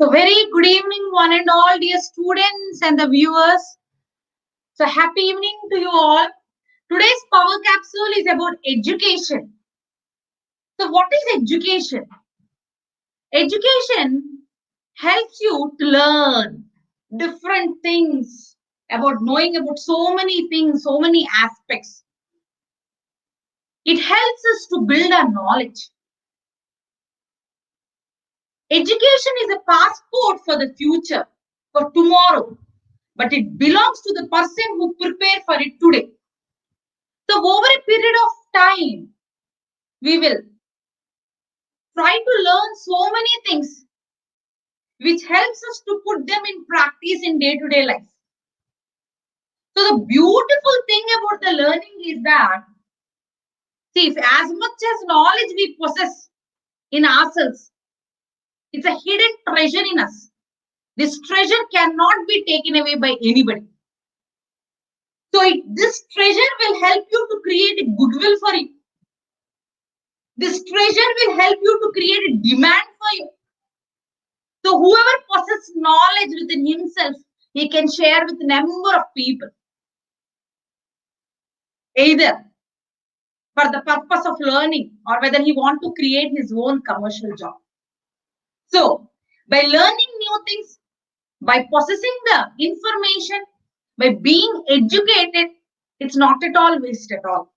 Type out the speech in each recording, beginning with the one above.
So very good evening, one and all, dear students and the viewers. So happy evening to you all. Today's power capsule is about education. So what is education? Education helps you to learn different things about knowing about so many things, so many aspects. It helps us to build our knowledge. Education is a passport for the future, for tomorrow, but it belongs to the person who prepare for it today. So over a period of time, we will try to learn so many things which helps us to put them in practice in day-to-day life. So the beautiful thing about the learning is that, see, if as much as knowledge we possess in ourselves, it's a hidden treasure in us. This treasure cannot be taken away by anybody. So this treasure will help you to create a goodwill for you. This treasure will help you to create a demand for you. So whoever possesses knowledge within himself, he can share with a number of people. Either for the purpose of learning or whether he want to create his own commercial job. So by learning new things, by possessing the information, by being educated, it's not at all waste at all.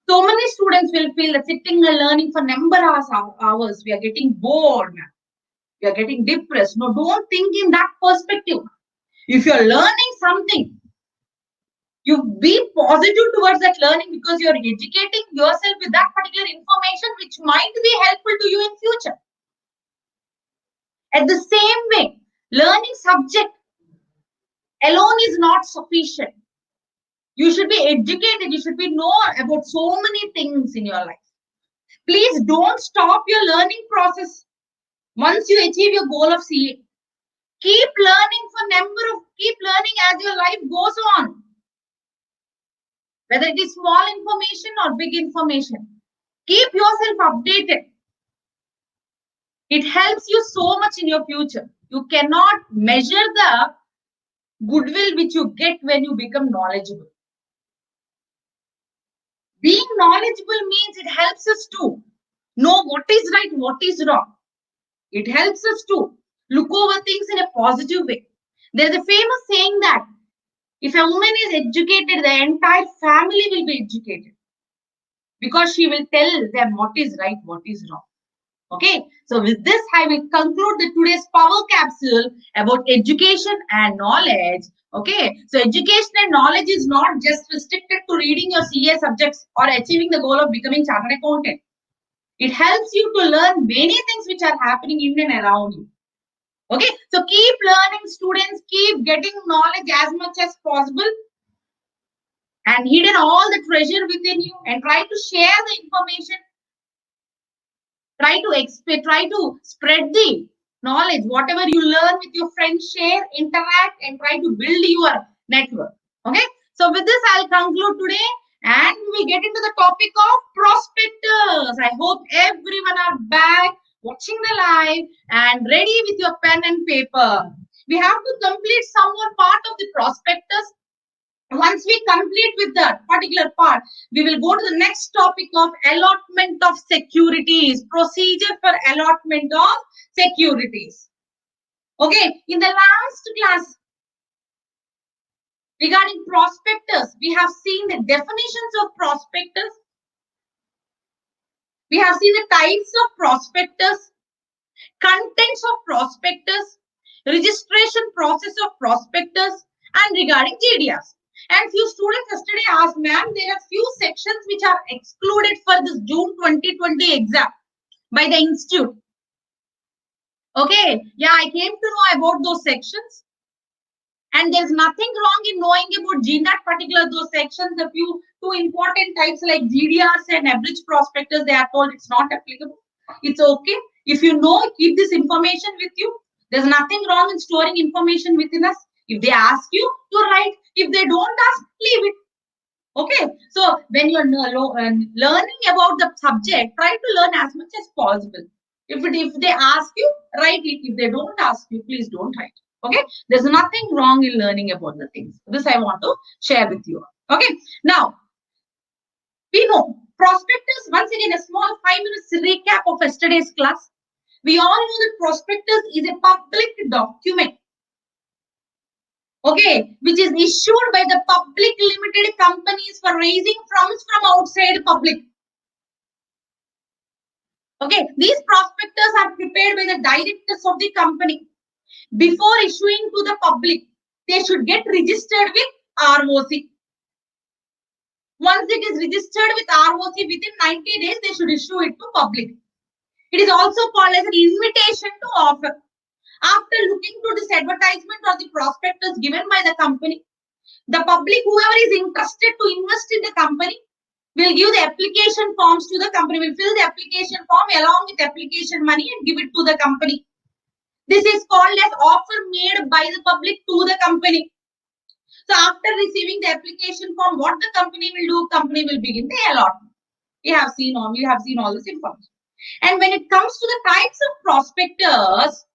So many students will feel that sitting and learning for number of hours, we are getting bored. We are getting depressed. No, don't think in that perspective. If you're learning something, you be positive towards that learning because you're educating yourself with that particular information which might be helpful to you in future. At the same way, learning subject alone is not sufficient. You should be educated. You should be know about so many things in your life. Please don't stop your learning process once you achieve your goal of CA. Keep keep learning as your life goes on. Whether it is small information or big information. Keep yourself updated. It helps you so much in your future. You cannot measure the goodwill which you get when you become knowledgeable. Being knowledgeable means it helps us to know what is right, what is wrong. It helps us to look over things in a positive way. There is a famous saying that if a woman is educated, the entire family will be educated because she will tell them what is right, what is wrong. Okay, so with this, I will conclude the today's power capsule about education and knowledge. Okay, so education and knowledge is not just restricted to reading your CA subjects or achieving the goal of becoming chartered accountant. It helps you to learn many things which are happening in and around you. Okay, so keep learning, students, keep getting knowledge as much as possible and hidden all the treasure within you and try to share the information. Try to spread the knowledge. Whatever you learn with your friends, share, interact, and try to build your network. Okay. So with this, I'll conclude today, and we will get into the topic of prospectors. I hope everyone are back, watching the live, and ready with your pen and paper. We have to complete some more part of the prospectus. Once we complete with that particular part, we will go to the next topic of allotment of securities, procedure for allotment of securities. Okay, in the last class regarding prospectus, we have seen the definitions of prospectus. We have seen the types of prospectus, contents of prospectus, registration process of prospectus, and regarding GDRs. And few students yesterday asked, ma'am, there are few sections which are excluded for this June 2020 exam by the institute. Okay, yeah, I came to know about those sections. And there's nothing wrong in knowing about GNAT particular those sections. The few two important types like GDRs and average prospectus, they are told it's not applicable. It's okay. If you know, keep this information with you. There's nothing wrong in storing information within us. If they ask you, you write. If they don't ask, leave it. Okay. So when you're learning about the subject, try to learn as much as possible. If they ask you, write it. If they don't ask you, please don't write. Okay. There's nothing wrong in learning about the things. This I want to share with you. Okay. Now, we know prospectus, once again, a small 5 minutes recap of yesterday's class. We all know that prospectus is a public document, okay, which is issued by the public limited companies for raising funds from outside public. Okay, these prospectus are prepared by the directors of the company. Before issuing to the public, they should get registered with ROC. Once it is registered with ROC, within 90 days, they should issue it to public. It is also called as an invitation to offer. After looking to this advertisement or the prospectus given by the company, the public, whoever is interested to invest in the company, will give the application forms to the company, will fill the application form along with application money and give it to the company. This is called as offer made by the public to the company. So after receiving the application form, what the company will do? Company will begin the allotment. We have seen all this information. And when it comes to the types of prospectus,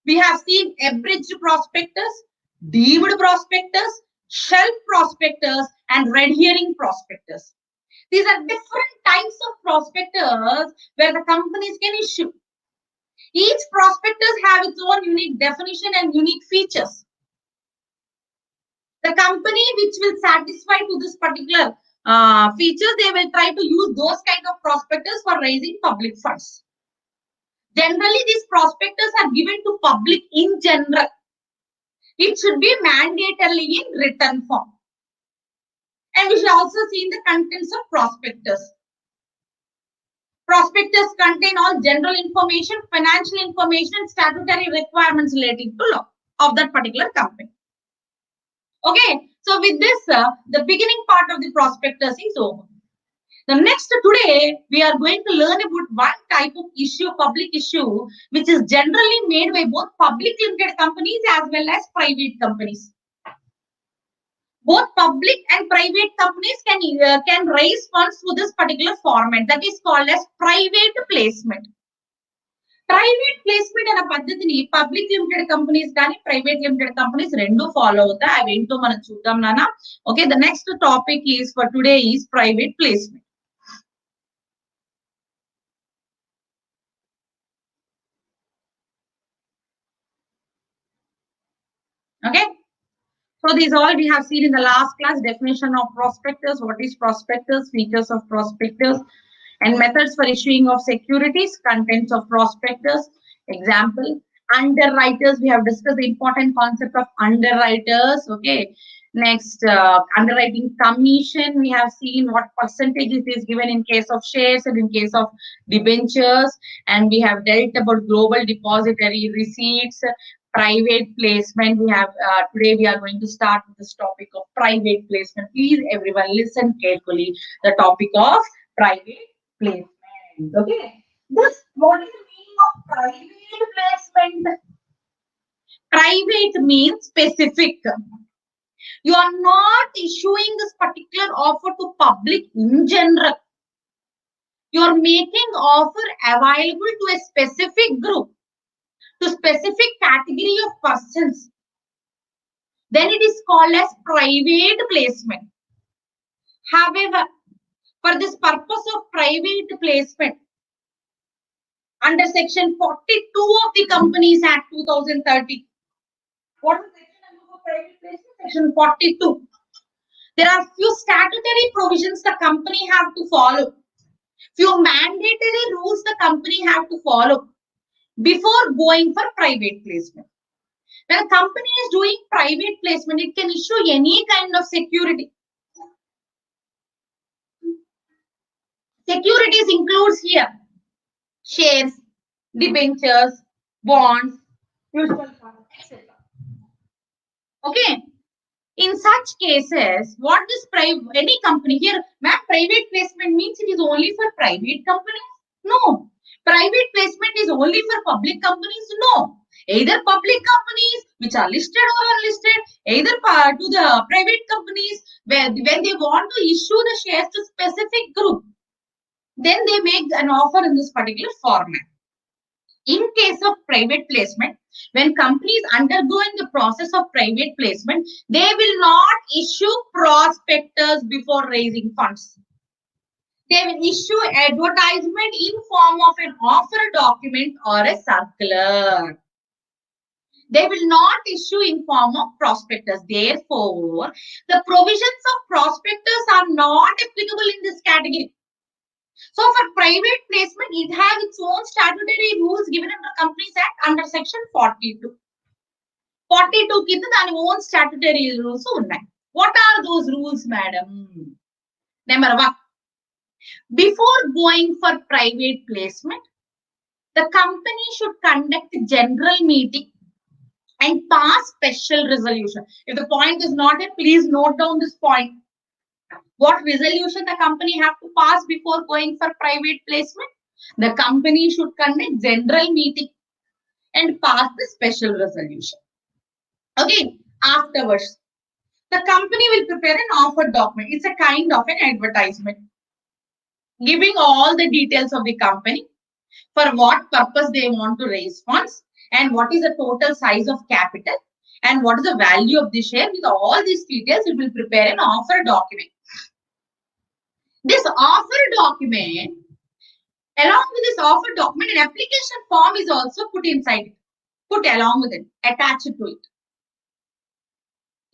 we have seen abridged prospectus, deemed prospectus, shelf prospectus, and red herring prospectus. These are different types of prospectus where the companies can issue. Each prospectus have its own unique definition and unique features. The company which will satisfy to this particular features, they will try to use those kind of prospectus for raising public funds. Generally, these prospectus are given to public in general. It should be mandatorily in written form. And we should also see the contents of prospectus. Prospectus contain all general information, financial information, statutory requirements relating to law of that particular company. Okay, so with this, the beginning part of the prospectus is over. The next today, we are going to learn about one type of issue, public issue, which is generally made by both public limited companies as well as private companies. Both public and private companies can raise funds through this particular format that is called as private placement. Private placement అనే పద్ధతిని public limited companies కానీ private limited companies రెండు follow అవుతాయి. అవి ఏంటో మనం చూద్దాం నాన్న. Okay, the next topic is for today is private placement. Okay, so these all we have seen in the last class: definition of prospectus, what is prospectus, features of prospectus, and methods for issuing of securities, contents of prospectus. Example, underwriters. We have discussed the important concept of underwriters. Okay, next underwriting commission. We have seen what percentage it is given in case of shares and in case of debentures, and we have dealt about global depository receipts. Private placement. We have today we are going to start with this topic of private placement. Please everyone listen carefully. The topic of private placement. Okay. This, what is the meaning of private placement? Private means specific. You are not issuing this particular offer to public in general. You are making offer available to a specific group, to specific category of persons. Then it is called as private placement. However, for this purpose of private placement, under section 42 of the Companies Act 2030, what is section number for private placement? Section 42. There are few statutory provisions the company have to follow. Few mandatory rules the company have to follow before going for private placement. When a company is doing private placement, it can issue any kind of security. Securities includes here shares, debentures, bonds, mutual funds, etc. Okay. In such cases, what is any company here? Ma'am, private placement means it is only for private companies? No. Private placement is only for public companies? No. Either public companies which are listed or unlisted, either to the private companies where when they want to issue the shares to specific group, then they make an offer in this particular format. In case of private placement, when companies undergoing the process of private placement, they will not issue prospectus before raising funds. They will issue advertisement in form of an offer document or a circular. They will not issue in form of prospectus. Therefore, the provisions of prospectus are not applicable in this category. So, for private placement, it has its own statutory rules given in the Companies Act under section 42. 42 కింద దాని own statutory rules ఉన్నాయి. What are those rules, madam? Number 1. Before going for private placement, the company should conduct a general meeting and pass special resolution. If the point is not there, please note down this point. What resolution the company have to pass before going for private placement? The company should conduct general meeting and pass the special resolution. Okay, afterwards, the company will prepare an offer document. It's a kind of an advertisement, giving all the details of the company, for what purpose they want to raise funds, and what is the total size of capital, and what is the value of the share. With all these details, it will prepare an offer document. This offer document, along with this offer document, an application form is also put inside it, put along with it, attached to it.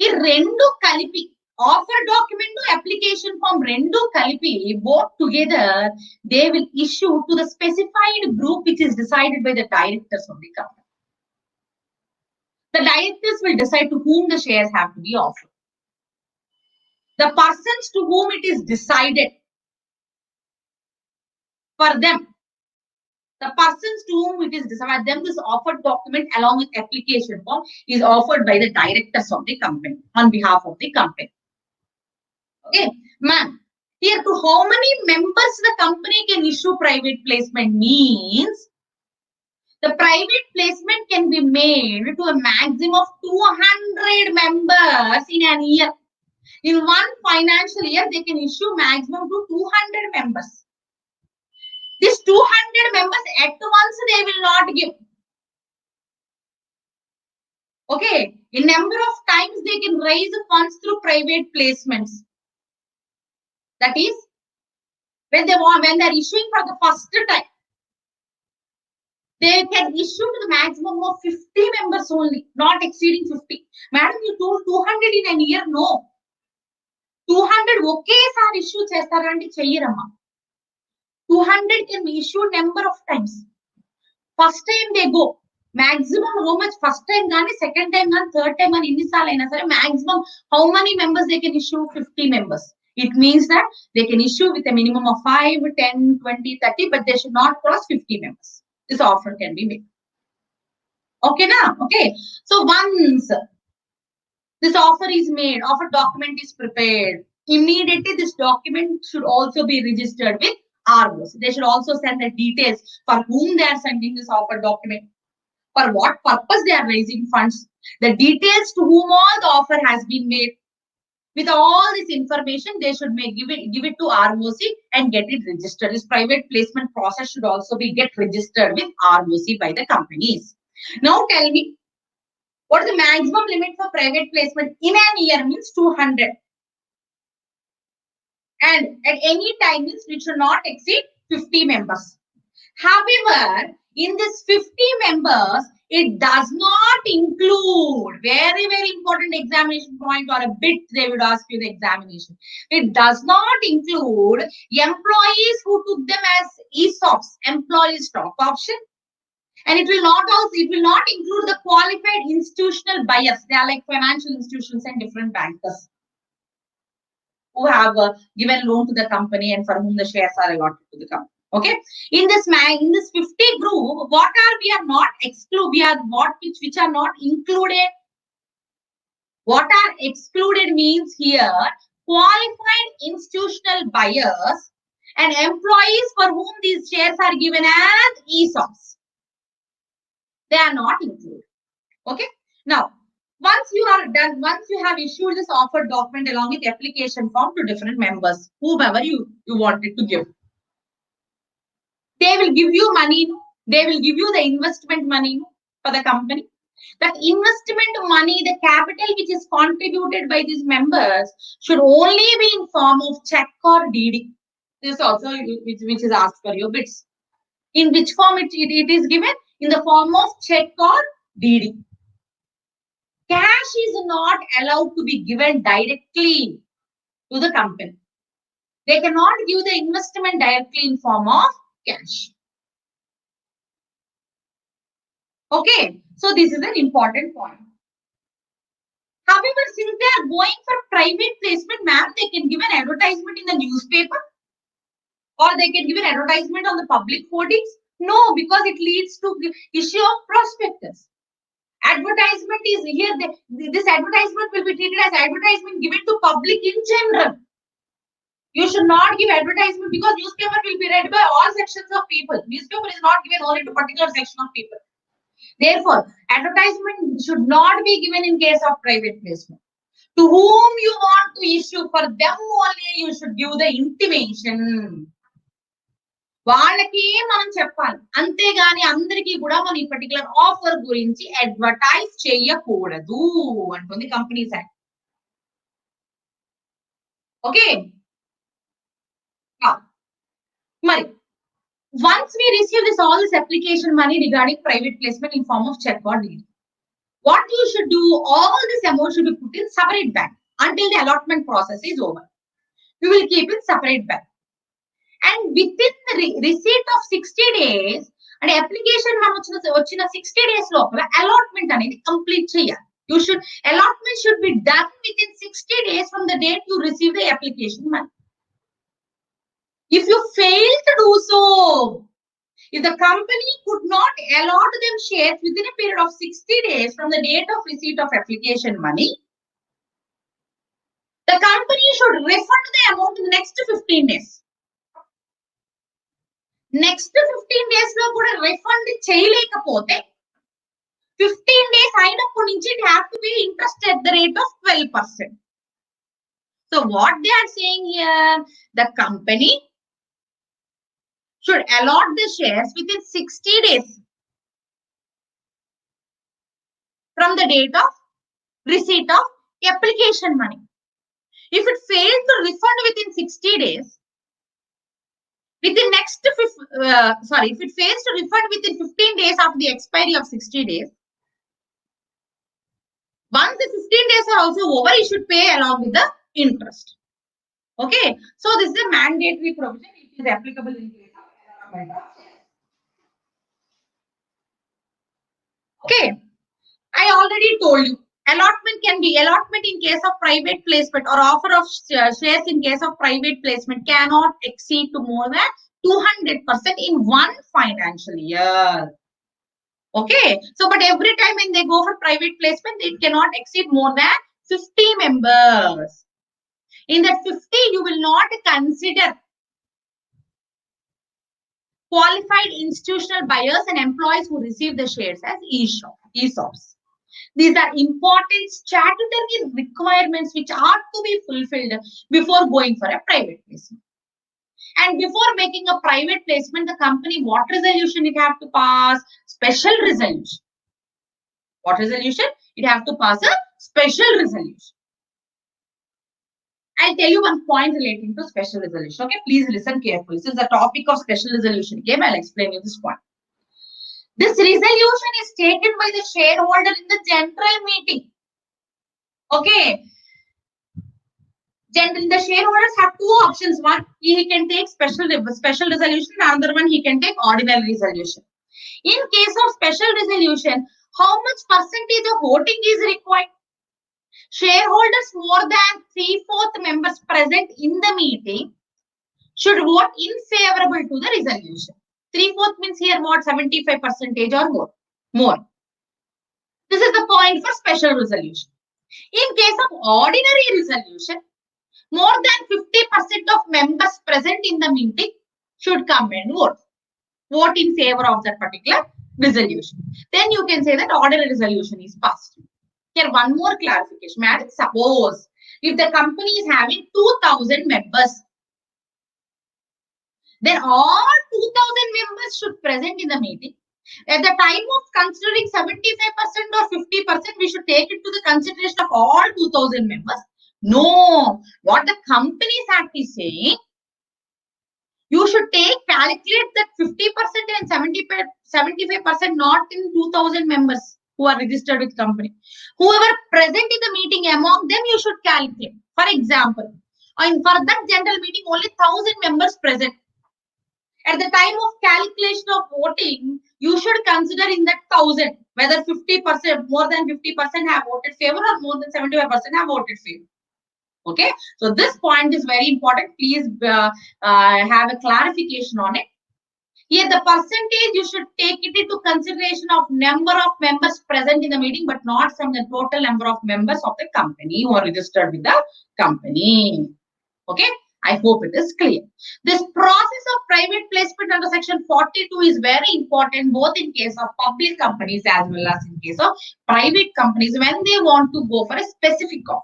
ఈ రెండు కలిపి offer document application form రెండు కలిపి both together they will issue to the specified group which is decided by the directors of the company. The directors will decide to whom the shares have to be offered. The persons to whom it is decided, for them, the persons to whom it is decided, them this offered document along with application form is offered by the directors of the company on behalf of the company. Okay, ma'am. Here, to how many members the company can issue private placement means the private placement can be made to a maximum of 200 members in an year. In one financial year, they can issue maximum to 200 members. These 200 members at once they will not give. Okay, a number of times they can raise funds through private placements. That is, when they are issuing for the first time, they can issue to the maximum of 50 members only, not exceeding 50. Madam, you told 200 in a year? No. 200 ఒకేసారి issue చేస్తారంటే చెయ్యరమ్మా. 200 can be issued number of times. First time they go. Maximum how much? First time gaani, second time gaani, third time gaani, inni saal aina sare, maximum how many members they can issue? 50 members. It means that they can issue with a minimum of 5, 10, 20, 30, but they should not cross 50 members. This offer can be made. Okay, now? Okay. So once this offer is made, offer document is prepared, immediately this document should also be registered with ROC. They should also send the details for whom they are sending this offer document, for what purpose they are raising funds, the details to whom all the offer has been made. With all this information, they should give it to ROC and get it registered. This private placement process should also be get registered with ROC by the companies. Now tell me, what is the maximum limit for private placement in an year? Means 200. And at any time means it should not exceed 50 members. However, in this 50 members, it does not include, very, very important examination point or a bit they would ask you the examination. It does not include employees who took them as ESOPs, employee stock option. And it will not include the qualified institutional buyers. They are like financial institutions and different bankers who have given loan to the company and for whom the shares are allotted to the company. Okay, in this 50 group, what are we are not excluded? We are what which are not included. What are excluded means here qualified institutional buyers and employees for whom these shares are given as ESOPs. They are not included. Okay. Now, once you are done, once you have issued this offer document along with application form to different members, whomever you wanted to give, they will give you money. They will give you the investment money for the company. That investment money, the capital which is contributed by these members should only be in form of check or DD. This is also which is asked for your bids. In which form it is given? In the form of check or DD. Cash is not allowed to be given directly to the company. They cannot give the investment directly in form of cash. Okay, so this is an important point. However, since they are going for private placement, ma'am, they can give an advertisement in the newspaper or they can give an advertisement on the public hoardings. No, because it leads to issue of prospectus. Advertisement is here. This advertisement will be treated as advertisement given to public in general. You should not give advertisement because newspaper will be read by all sections of people. Newspaper is not given only to particular section of people. Therefore, advertisement should not be given in case of private placement. To whom you want to issue, for them only you should give the intimation. వాళ్ళకి మనం చెప్పాలి, అంతేగాని అందరికీ కూడా మనం ఈ particular offer గురించి advertise చేయకూడదు అంటుంది కంపెనీస్ యాక్ట్. ఓకే, మరి once we receive all this application money regarding private placement in form of check or deed, what you should do, all this amount should be put in separate bank until the allotment process is over. You will keep in separate bank. And within the receipt of 60 days, and application vachina 60 days lopala allotment anedi complete cheyali. Allotment should be done within 60 days from the date you receive the application money. If you fail to do so, if the company could not allot them shares within a period of 60 days from the date of receipt of application money, the company should refund the amount in the next 15 days. Next 15 days lo kuda refund cheyalekapote 15 days ayinappudi nunchi it have to be interest at the rate of 12%. So what they are saying here, the company should allot the shares within 60 days from the date of receipt of application money. If it fails to refund within 60 days, within next if it fails to refund within 15 days after the expiry of 60 days, once the 15 days are also over, you should pay along with the interest. Okay, so this is a mandatory provision. It is applicable in case of allotment of shares. Okay, I already told you allotment in case of private placement or offer of shares in case of private placement cannot exceed to more than 200% in one financial year. Okay, so but every time when they go for private placement, it cannot exceed more than 50 members. In that 50, you will not consider qualified institutional buyers and employees who receive the shares as ESOPs. These are important statutory requirements which are to be fulfilled before going for a private placement. And before making a private placement, the company, what resolution it have to pass? Special resolution. What resolution? It have to pass a special resolution. I'll tell you one point relating to special resolution. Okay, please listen carefully. This is the topic of special resolution. Okay, I'll explain you this point. This resolution is taken by the shareholder in the general meeting. Okay. The shareholders have two options. One, he can take special resolution. Another one, he can take ordinary resolution. In case of special resolution, how much percentage of voting is required? Shareholders more than 3/4 members present in the meeting should vote in favorable to the resolution. 3/4 means here what? 75% or more. This is the point for special resolution. In case of ordinary resolution, more than 50% of members present in the meeting should come and vote in favor of that particular resolution. Then you can say that ordinary resolution is passed. Here one more clarification. Madam, suppose if the company is having 2,000 members, then all 2,000 members should present in the meeting At the time of considering 75% or 50%, we should take it to the consideration of all 2000 members. No, what the Companies Act is saying, you should calculate that 50% and 75% not in 2000 members who are registered with company. Whoever present in the meeting among them, you should calculate. For example, for that general meeting, only 1000 members present. At the time of calculation of voting, you should consider in that 1000 whether 50%, more than 50% have voted favor or more than 75% have voted favor. Okay, so this point is very important. Please have a clarification on it. Here, the percentage you should take it into consideration of number of members present in the meeting, but not from the total number of members of the company who are registered with the company. Okay, I hope it is clear. This process of private placement under section 42 is very important both in case of public companies as well as in case of private companies when they want to go for a specific offer.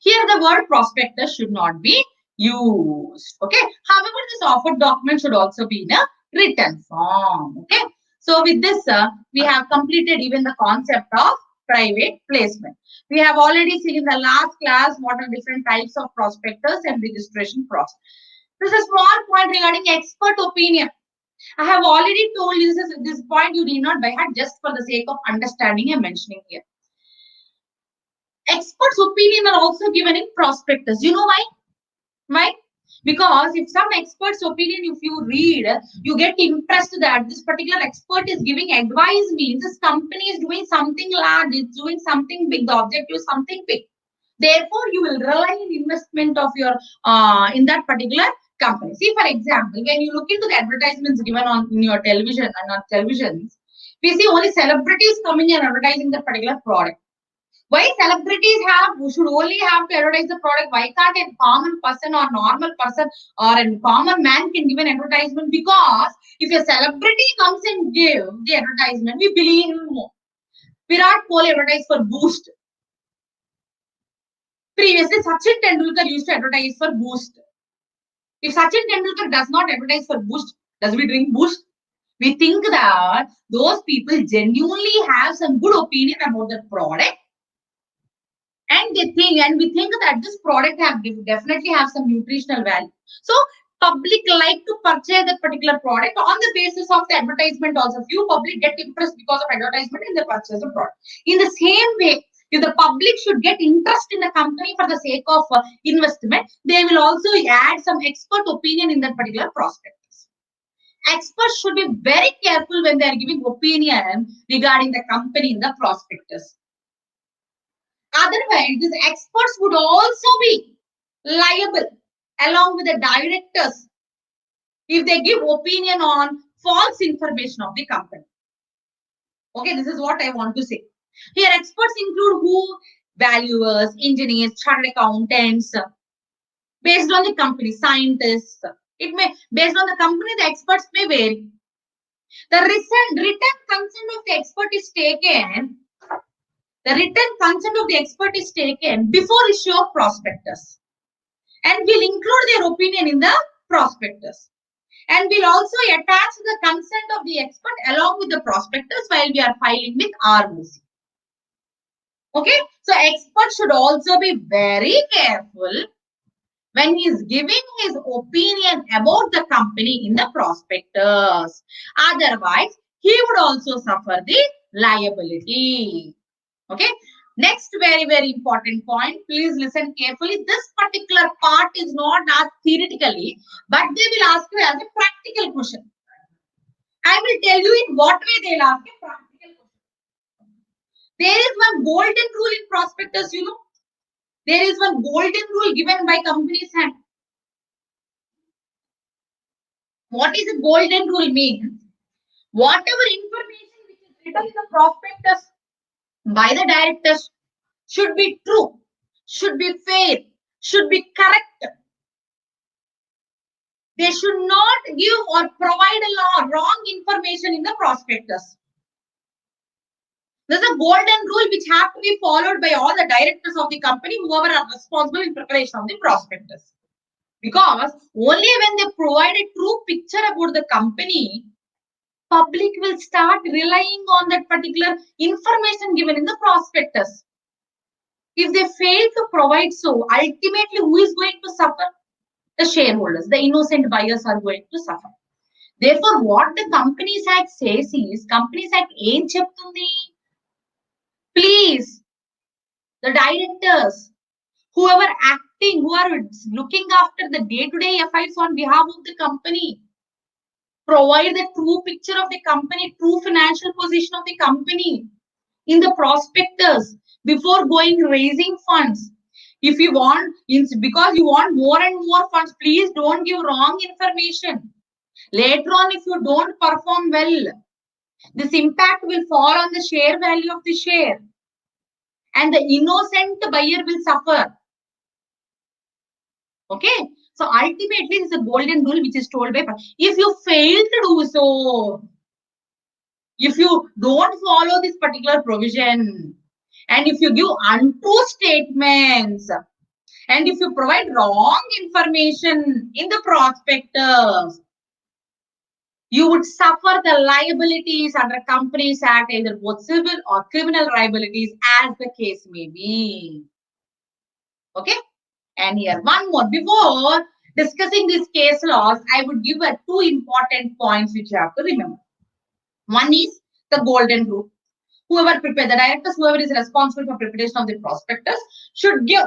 Here the word prospectus should not be used. Okay. However, this offer document should also be in a written form. Okay. So with this, we have completed even the concept of private placement. We have already seen in the last class what are different types of prospectus and registration process. This is a small point regarding expert opinion. I have already told you this point you need not by heart, just for the sake of understanding and mentioning here. Experts' opinion are also given in prospectus. You know why? Why? Because if some expert's opinion, if you read, you get impressed that this particular expert is giving advice, means this company is doing something large, it's doing something big, the objective is something big. Therefore, you will rely on investment of your in that particular company. See, for example, when you look into the advertisements given on in your television and on televisions, we see only celebrities coming and advertising the particular product. Why celebrities should only have to advertise the product? Why can't a common person or normal person or a common man can give an advertisement? Because if a celebrity comes and give the advertisement, we believe him more. Virat Kohli advertised for Boost. Previously, Sachin Tendulkar used to advertise for Boost. If Sachin Tendulkar does not advertise for Boost, does we drink Boost? We think that those people genuinely have some good opinion about the product. And we think that this product definitely have some nutritional value. So public like to purchase that particular product on the basis of the advertisement also. Few public get impressed because of advertisement and they purchase the product. In the same way, if the public should get interest in a company for the sake of investment, they will also add some expert opinion in that particular prospectus. Experts should be very careful when they are giving opinion regarding the company in the prospectus. Otherwise, these experts would also be liable along with the directors if they give opinion on false information of the company. Okay, this is what I want to say. Here, experts include who? Valuers, engineers, chartered accountants, based on the company, scientists. It may, based on the company, the experts may vary. The written consent of the expert is taken. The written consent of the expert is taken before issue of prospectus, and will include their opinion in the prospectus, and will also attach the consent of the expert along with the prospectus while we are filing with ROC. Okay, so expert should also be very careful when he is giving his opinion about the company in the prospectus. Otherwise, he would also suffer the liability. Okay. Next very, very important point. Please listen carefully. This particular part is not asked theoretically, but they will ask you as a practical question. I will tell you in what way they will ask a practical question. There is one golden rule in prospectus, you know. There is one golden rule given by company's hand. What is a golden rule mean? Whatever information which is written in the prospectus by the directors should be true, should be fair, should be correct. They should not give or provide a wrong information in the prospectus. There's a golden rule which have to be followed by all the directors of the company, whoever are responsible in preparation of the prospectus. Because only when they provide a true picture about the company, public will start relying on that particular information given in the prospectus. If they fail to provide so, ultimately who is going to suffer? The shareholders, the innocent buyers are going to suffer. Therefore, what the Companies Act says is, Companies Act ఏం చెప్తుంది? Please, the directors, whoever acting, who are looking after the day-to-day affairs on behalf of the company, provide the true picture of the company, true financial position of the company in the prospectus before going raising funds. If you want, because you want more and more funds, please don't give wrong information. Later on, if you don't perform well, this impact will fall on the share value of the share, and the innocent buyer will suffer. Okay, so ultimately, this is a golden rule which is told by, if you fail to do so, if you don't follow this particular provision, and if you give untrue statements, and if you provide wrong information in the prospectus, you would suffer the liabilities under Companies Act, either both civil or criminal liabilities, as the case may be. Okay? And here, one more. Before discussing these case laws, I would give two important points which you have to remember. One is the golden rule. Whoever prepares, the directors, whoever is responsible for preparation of the prospectus, should give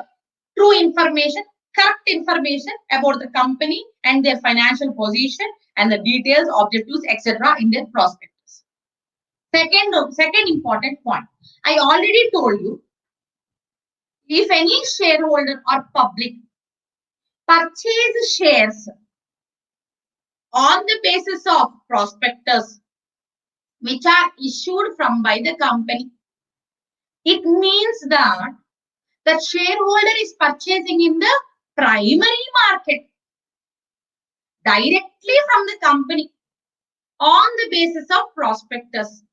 true information, correct information about the company and their financial position and the details, objectives, etc. in their prospectus. Second important point. I already told you, if any shareholder or public purchase shares on the basis of prospectus which are issued from by the company, it means that the shareholder is purchasing in the primary market directly from the company on the basis of prospectus.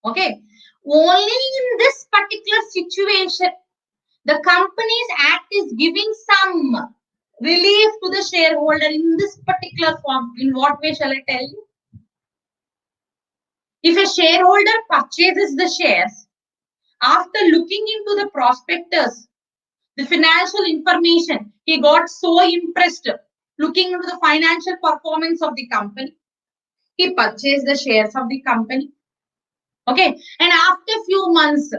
Okay, only in this particular situation, the Companies Act is giving some relief to the shareholder in this particular form. In what way shall I tell you? If a shareholder purchases the shares, after looking into the prospectus, the financial information, he got so impressed looking into the financial performance of the company, he purchased the shares of the company. Okay, and after a few months,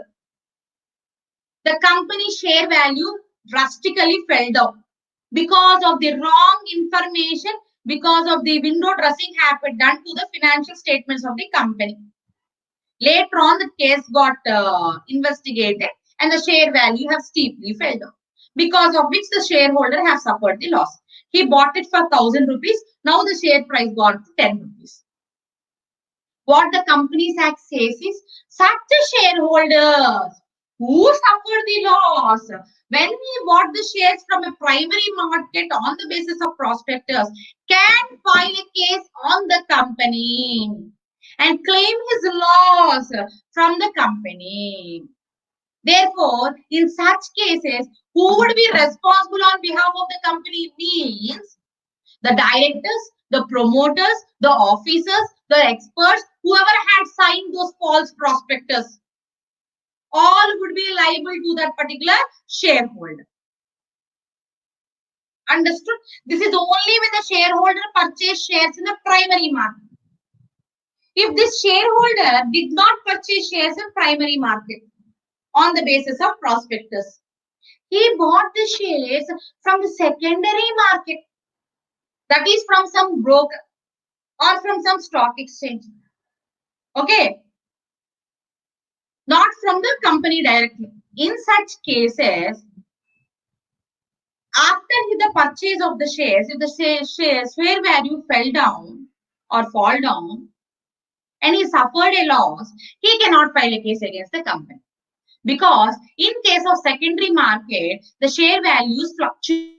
the company share value drastically fell down because of the wrong information, because of the window dressing happened done to the financial statements of the company. Later on, the case got investigated and the share value has steeply fell down, because of which the shareholder has suffered the loss. He bought it for 1,000 rupees. Now the share price gone to 10 rupees. What the Companies Act says is, such a shareholders who suffered the loss when he bought the shares from a primary market on the basis of prospectus can file a case on the company and claim his loss from the company. Therefore, in such cases, who would be responsible on behalf of the company means the directors, the promoters, the officers, the experts, whoever had signed those false prospectus, all would be liable to that particular shareholder. Understood? This is only when the shareholder purchased shares in the primary market. If this shareholder did not purchase shares in primary market on the basis of prospectus, he bought the shares from the secondary market, that is from some broker or from some stock exchange. Okay, not from the company directly. In such cases, after the purchase of the shares, if the share value fell down or fall down and he suffered a loss, he cannot file a case against the company. Because in case of secondary market, the share values fluctuate.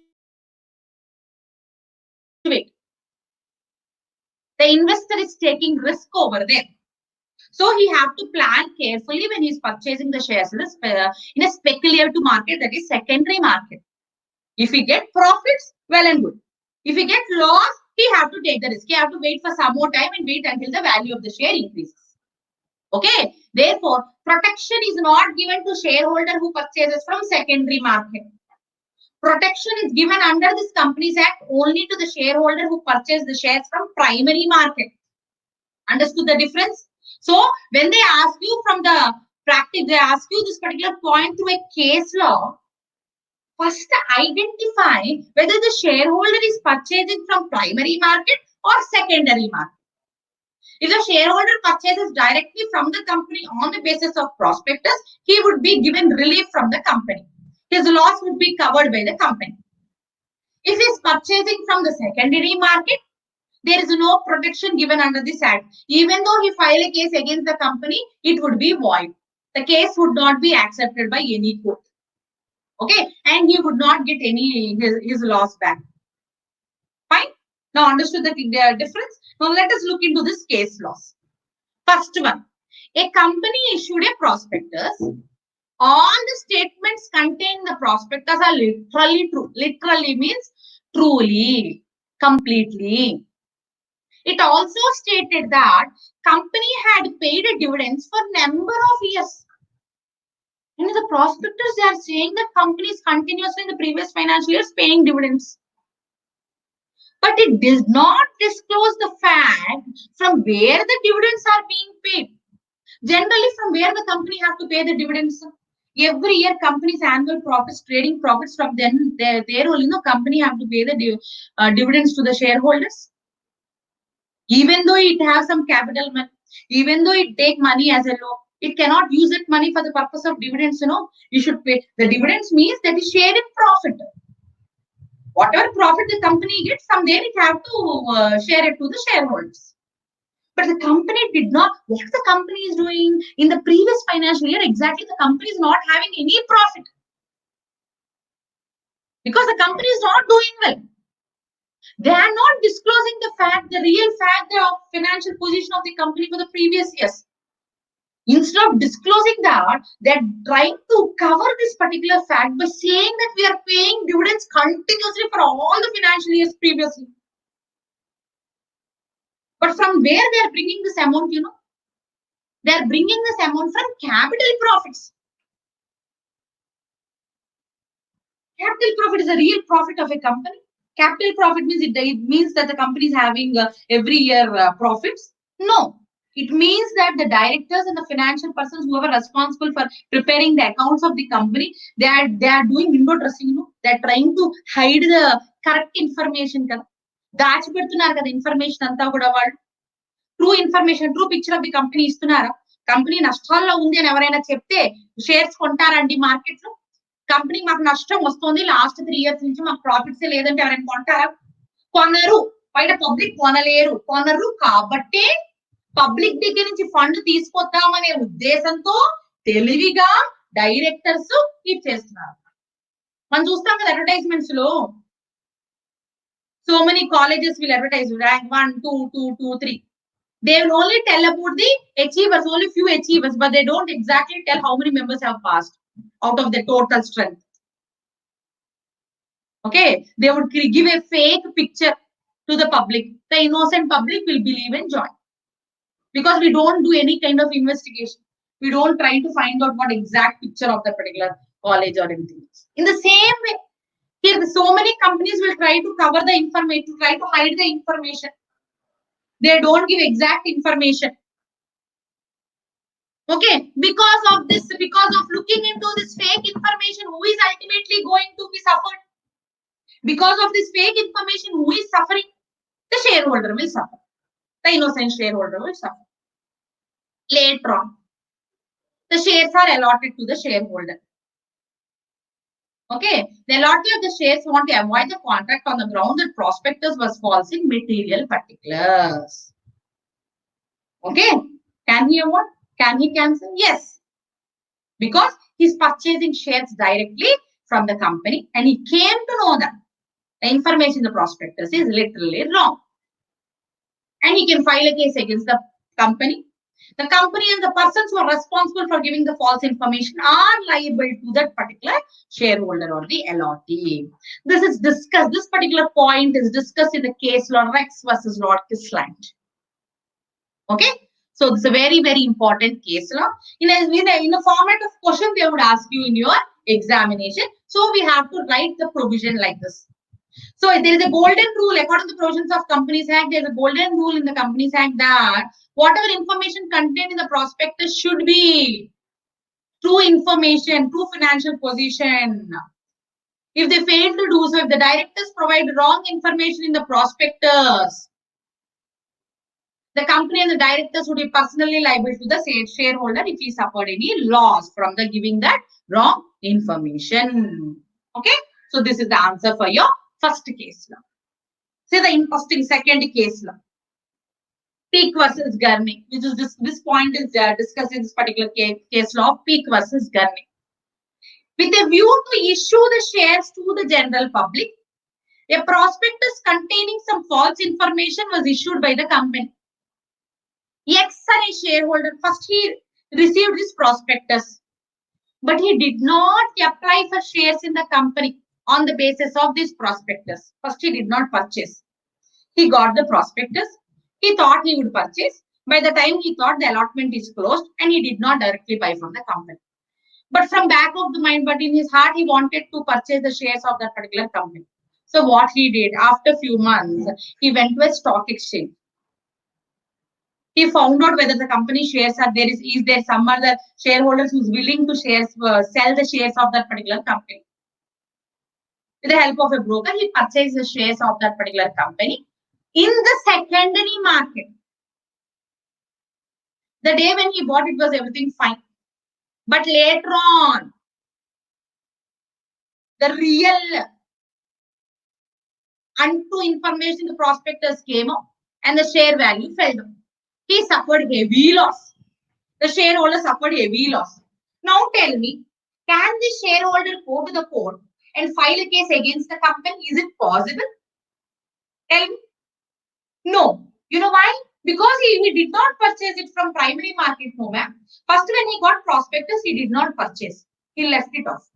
The investor is taking risk over there. So he have to plan carefully when he is purchasing the shares in a speculative market, that is secondary market. If he get profits, well and good. If he get loss, he have to take the risk. He have to wait for some more time and wait until the value of the share increases. Okay. Therefore, protection is not given to shareholder who purchases from secondary market. Protection is given under this Companies Act only to the shareholder who purchased the shares from primary market. Understood the difference? So, when they ask you from the practice, they ask you this particular point through a case law, first identify whether the shareholder is purchasing from primary market or secondary market. If the shareholder purchases directly from the company on the basis of prospectus, he would be given relief from the company. His loss would be covered by the company. If he is purchasing from the secondary market, there is no protection given under this act. Even though he file a case against the company, it would be void. The case would not be accepted by any court. Okay, and he would not get any his loss back. Fine. Now understood the difference. Now let us look into this case laws. First one, a company issued a prospectus. All the statements contained in the prospectus are literally true. Literally means truly, completely. It also stated that company had paid dividends for number of years. In the prospectus, they are saying that companies continuously in the previous financial years paying dividends. But it does not disclose the fact from where the dividends are being paid. Generally, from where the company have to pay the dividends. Every year, company's annual profits, trading profits from them, their only company have to pay the dividends to the shareholders. Even though it has some capital money, even though it take money as a loan, it cannot use that money for the purpose of dividends. You should pay the dividends means that is shared in profit. Whatever profit the company gets, from there it have to share it to the shareholders. But the company did not. What the company is doing in the previous financial year, exactly the company is not having any profit. Because the company is not doing well. They are not disclosing the fact, the real fact of financial position of the company for the previous years. Instead of disclosing that, they're trying to cover this particular fact by saying that we are paying dividends continuously for all the financial years previously. But from where they are bringing this amount, they are bringing this amount from capital profits. Capital profit is a real profit of a company. Capital profit means it means that the company is having every year profits. No. It means that the directors and the financial persons who are responsible for preparing the accounts of the company, they are doing window dressing. They are trying to hide the correct information. దాచిపెడుతున్నారు కదా information అంతా కూడా వాళ్ళు true information true picture of the company ఇస్తున్నారా company నష్టాల్లో ఉంది అని ఎవరైనా చెప్తే షేర్స్ కొంటారండి మార్కెట్ లో కంపెనీ మాకు నష్టం వస్తుంది లాస్ట్ 3 years నుంచి మాకు ప్రాఫిట్స్ లేదంటే ఎవరైనా కొంటారా కొనరు బయట పబ్లిక్ కొనరు కాబట్టి పబ్లిక్ దగ్గర నుంచి ఫండ్ తీసుకొద్దామనే ఉద్దేశంతో తెలివిగా డైరెక్టర్స్ ఇచ్చేస్తున్నారు మనం చూస్తాం కదా అడ్వర్టైజ్మెంట్స్ లో so many colleges will advertise rank 1, 2, 2, 2, 3. They will only tell about the achievers, only few achievers, but they don't exactly tell how many members have passed out of the total strength. Okay, they would give a fake picture to the public. The innocent public will believe and join. Because we don't do any kind of investigation. We don't try to find out what exact picture of the particular college or anything. In the same way, here, so many companies will try to cover the information, try to hide the information. They don't give exact information. Okay, because of this, because of looking into this fake information, who is ultimately going to be suffered? Because of this fake information, who is suffering? The shareholder will suffer. The innocent shareholder will suffer. Later on, the shares are allotted to the shareholder. Okay, the allotment of the shares want to avoid the contract on the ground that prospectus was false in material particulars. Okay, can he avoid? Can he cancel? Yes, because he's purchasing shares directly from the company and he came to know that the information in the prospectus is literally wrong. And he can file a case against the company. The company and the persons who are responsible for giving the false information are liable to that particular shareholder or the LRT. This is discussed. This particular point is discussed in the case law Rex versus Lord Kisland. Okay. So this is a very, very important case law. In a format of question, they would ask you in your examination. So we have to write the provision like this. So there is a golden rule according to the provisions of Companies Act. There is a golden rule in the Companies Act that whatever information contained in the prospectus should be true information, true financial position. If they fail to do so, if the directors provide wrong information in the prospectus, the company and the directors would be personally liable to the shareholder if he suffered any loss from the giving that wrong information. Okay, so this is the answer for your first case law. See the interesting second case law. Peak versus Gurney, which is this point is discussed in this particular case law, Peak versus Gurney. With a view to issue the shares to the general public, a prospectus containing some false information was issued by the company. X a shareholder, first he received his prospectus, but he did not apply for shares in the company on the basis of this prospectus. First he did not purchase. He got the prospectus. He thought he would purchase. By the time he thought the allotment is closed and he did not directly buy from the company. But from back of the mind, but in his heart, he wanted to purchase the shares of that particular company. So what he did after a few months, he went to a stock exchange. He found out whether the company shares are there. Is there some other shareholders who's willing to sell the shares of that particular company? With the help of a broker, he purchased the shares of that particular company in the secondary market. The day when he bought it was everything fine. But later on, the real untrue information, the prospectus came up and the share value fell down. He suffered heavy loss. The shareholder suffered heavy loss. Now tell me, can the shareholder go to the court and file a case against the company? Is it possible? Tell me. No. You know why? Because he did not purchase it from primary market, no ma'am. First when he got prospectus, he did not purchase. He left it off.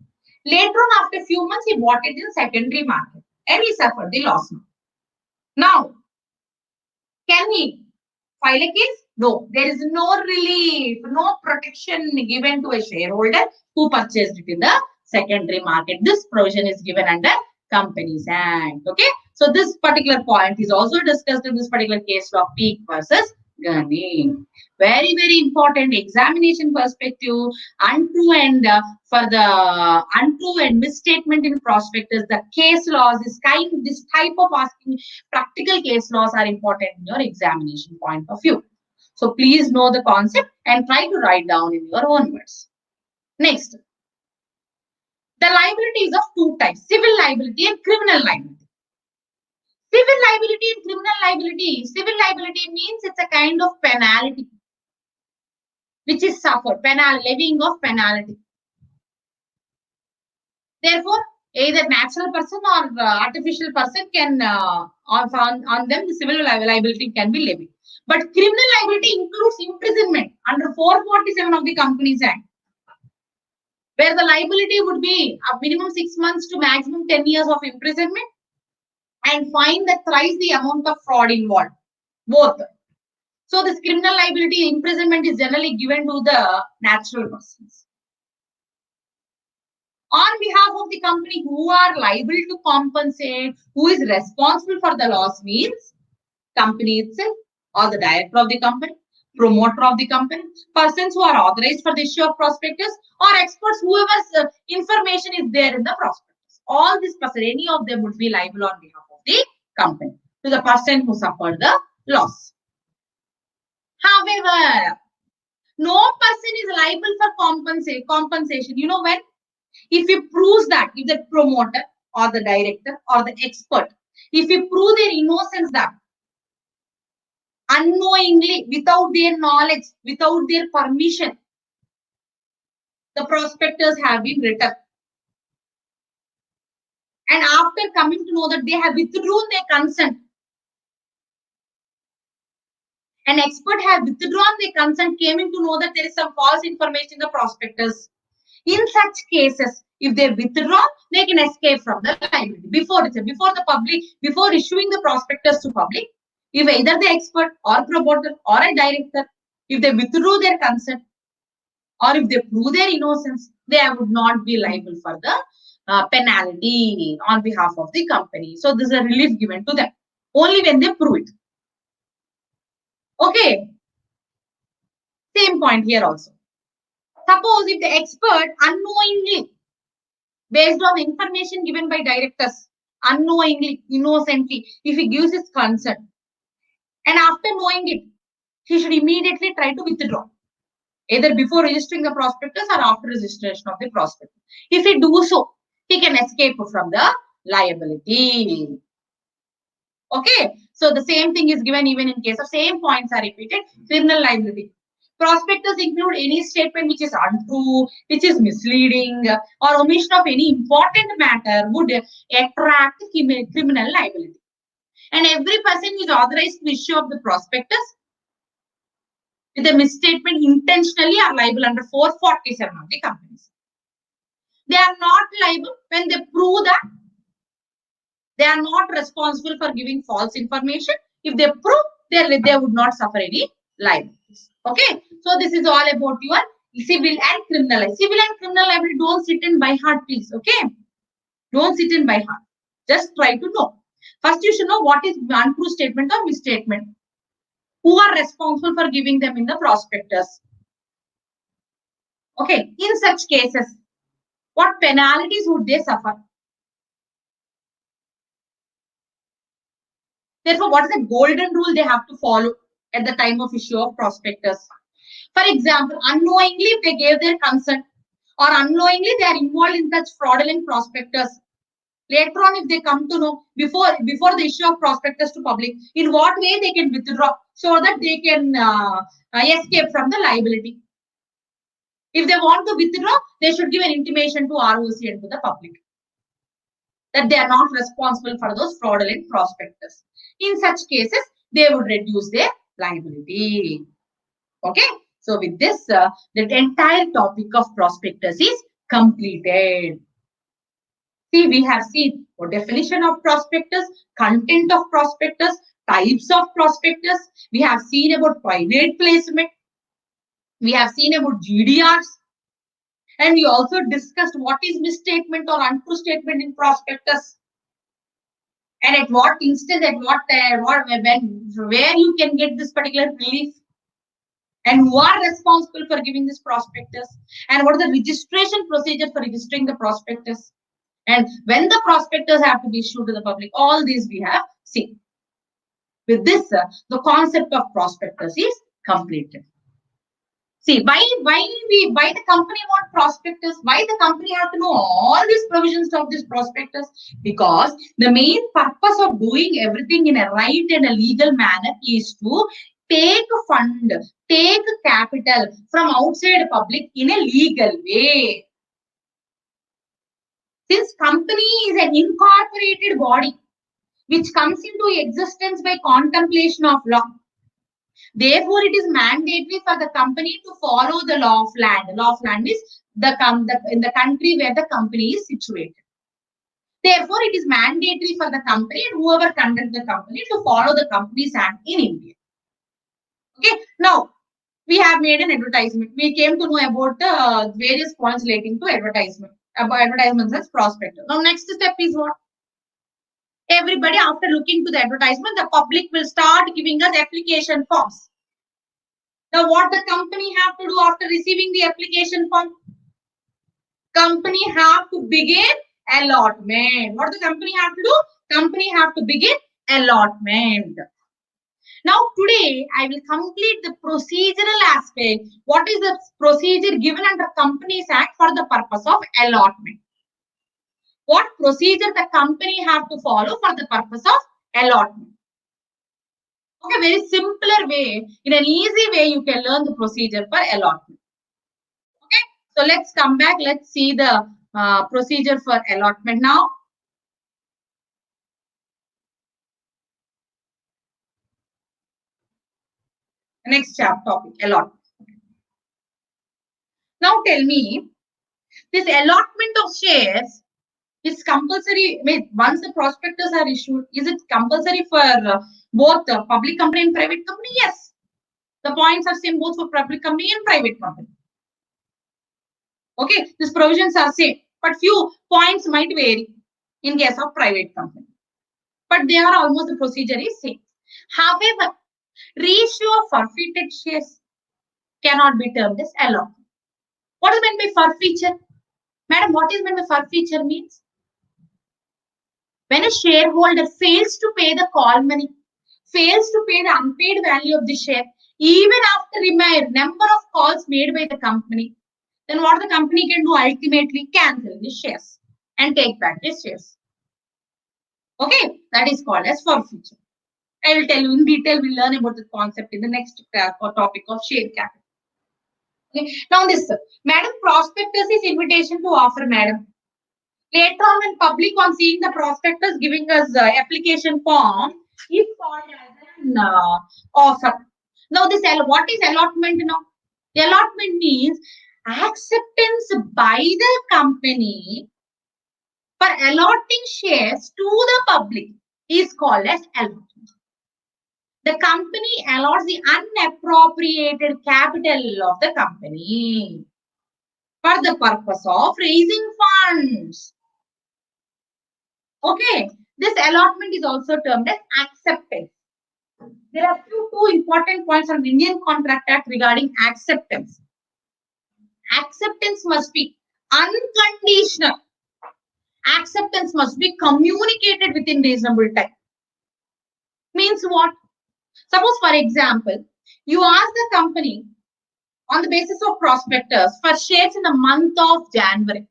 Later on, after a few months, he bought it in secondary market and he suffered the loss. Now, can he file a case? No. There is no relief, no protection given to a shareholder who purchased it in the secondary market. This provision is given under Companies Act. Okay. So this particular point is also discussed in this particular case law, Peak versus Gurney. Very, very important examination perspective. Untrue and for the untrue and misstatement in prospectus, the case laws, this type of asking practical case laws are important in your examination point of view. So please know the concept and try to write down in your own words. Next, the liability is of two types: civil liability and criminal liability. Civil liability and criminal liability. Civil liability means it's a kind of penalty which is suffered, levying of penalty. Therefore, either natural person or artificial person can on them the civil liability can be levied. But criminal liability includes imprisonment under 447 of the Companies Act, where the liability would be a minimum 6 months to maximum 10 years of imprisonment and fine that thrice the amount of fraud involved. Both. So this criminal liability imprisonment is generally given to the natural persons. On behalf of the company, who are liable to compensate, who is responsible for the loss means company itself or the director of the company, promoter of the company, persons who are authorized for the issue of prospectus, or experts, whoever's information is there in the prospectus. All this person, any of them would be liable on behalf of the company to the person who suffered the loss. However, no person is liable for compensation. You know when? If he proves that, if the promoter or the director or the expert, if he prove their innocence that unknowingly, without their knowledge, without their permission, the prospectors have been written. And after coming to know that they have withdrawn their consent, An expert has withdrawn their consent, came to know that there is some false information in the prospectus. In such cases, if they withdraw, they can escape from the liability. Before issuing the prospectus to public, if either the expert or promoter or a director, if they withdraw their consent or if they prove their innocence, they would not be liable for the penalty on behalf of the company. So this is a relief given to them only when they prove it. Okay. Same point here also. Suppose if the expert unknowingly, based on the information given by directors, unknowingly, innocently, if he gives his consent, and after knowing it, he should immediately try to withdraw, either before registering the prospectus or after registration of the prospectus. If he do so, he can escape from the liability. Okay, so the same thing is given even in case of same points are repeated. Criminal liability. Prospectus include any statement which is untrue, which is misleading, or omission of any important matter would attract criminal liability. And every person is authorized to issue of the prospectus with a misstatement intentionally are liable under 447 of the Companies. They are not liable when they prove that they are not responsible for giving false information. If they prove, they would not suffer any liabilities. Okay, so this is all about your civil and criminal liability. Civil and criminal liability, don't sit in by heart, please. Okay, don't sit in by heart. Just try to know. First, you should know what is untrue statement or misstatement. Who are responsible for giving them in the prospectus? Okay, in such cases, what penalties would they suffer? Therefore, what is the golden rule they have to follow at the time of issue of prospectus? For example, unknowingly if they gave their consent or unknowingly they are involved in such fraudulent prospectus, later on if they come to know before the issue of prospectus to public, in what way they can withdraw so that they can escape from the liability. If they want to withdraw, they should give an intimation to ROC and to the public that they are not responsible for those fraudulent prospectus. In such cases, they would reduce their liability. Okay. So with this, the entire topic of prospectus is completed. See, we have seen the definition of prospectus, content of prospectus, types of prospectus. We have seen about private placement. We have seen about GDRs. And we also discussed what is misstatement or untrue statement in prospectus. And at what instance, at what where you can get this particular relief. And who are responsible for giving this prospectus, and what is the registration procedure for registering the prospectus, and when the prospectus have to be issued to the public. All these we have seen. With this, the concept of prospectus is completed. See, why the company want prospectus? Why the company have to know all these provisions of this prospectus? Because the main purpose of doing everything in a right and a legal manner is to take fund, take capital from outside public in a legal way. Since company is an incorporated body which comes into existence by contemplation of law, therefore it is mandatory for the company to follow the law of land. The law of land is in the country where the company is situated. Therefore, it is mandatory for the company and whoever conducts the company to follow the Companies Act in India. Okay, now we have made an advertisement. We came to know about the various points relating to advertisement, about advertisements as prospectus. Now, next step is what? Everybody, after looking to the advertisement, the public will start giving us application forms. Now, what the company have to do after receiving the application form? Company have to begin allotment. What the company have to do? Company have to begin allotment. Now, today, I will complete the procedural aspect. What is the procedure given under Companies Act for the purpose of allotment? What procedure the company have to follow for the purpose of allotment? Okay, very simpler way, in an easy way, you can learn the procedure for allotment. Okay, so let's come back. Let's see the procedure for allotment now. Next chapter topic, allotment. Now tell me, this allotment of shares is compulsory. I mean, once the prospectus are issued, is it compulsory for both the public company and private company? Yes. The points are same both for public company and private company. Okay, these provisions are same, but few points might vary in case of private company. But they are almost the procedure is same. However, ratio of forfeited shares cannot be termed as allotment. What is meant by forfeiture? Madam, what is meant by forfeiture means? When a shareholder fails to pay the call money, fails to pay the unpaid value of the share, even after the number of calls made by the company, then what the company can do ultimately? Cancel the shares and take back the shares. Okay, that is called as forfeiture. I will tell you in detail. We'll learn about the concept in the next topic of share capital. Okay. Now this, madam, prospectus is invitation to offer, madam. Later on, when public on seeing the prospectus giving us application form is called as an offer. Now this, what is allotment now? The allotment means acceptance by the company for allotting shares to the public is called as allotment. The company allots the unappropriated capital of the company for the purpose of raising funds. Okay, this allotment is also termed as acceptance. There are two important points on the Indian Contract Act regarding acceptance. Acceptance must be unconditional. Acceptance must be communicated within reasonable time. Means what? Suppose, for example, you ask the company on the basis of prospectus for shares in the month of January.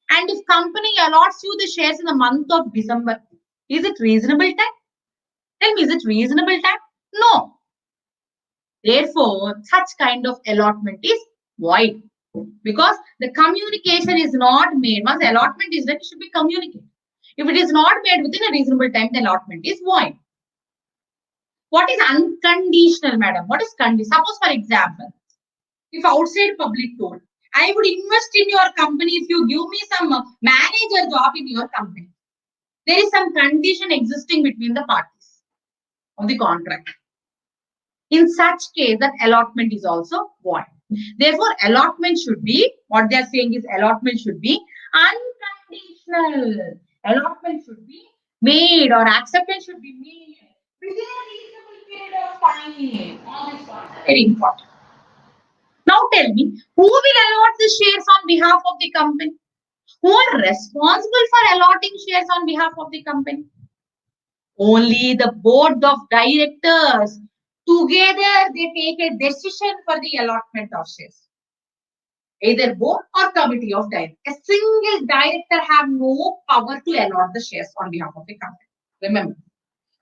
And if company allots you the shares in the month of December, is it reasonable time? Tell me, is it reasonable time? No. Therefore, such kind of allotment is void. Because the communication is not made. Once allotment is done, it should be communicated. If it is not made within a reasonable time, the allotment is void. What is unconditional, madam? What is conditional? Suppose, for example, if outside public told, I would invest in your company if you give me some manager job in your company. There is some condition existing between the parties of the contract. In such case, that allotment is also void. Therefore, allotment should be, what they are saying is allotment should be unconditional. Allotment should be made or acceptance should be made within a reasonable period of time. All these points are very important. Now tell me, who will allot the shares on behalf of the company? Who are responsible for allotting shares on behalf of the company? Only the board of directors. Together, they take a decision for the allotment of shares. Either board or committee of directors. A single director have no power to allot the shares on behalf of the company. Remember,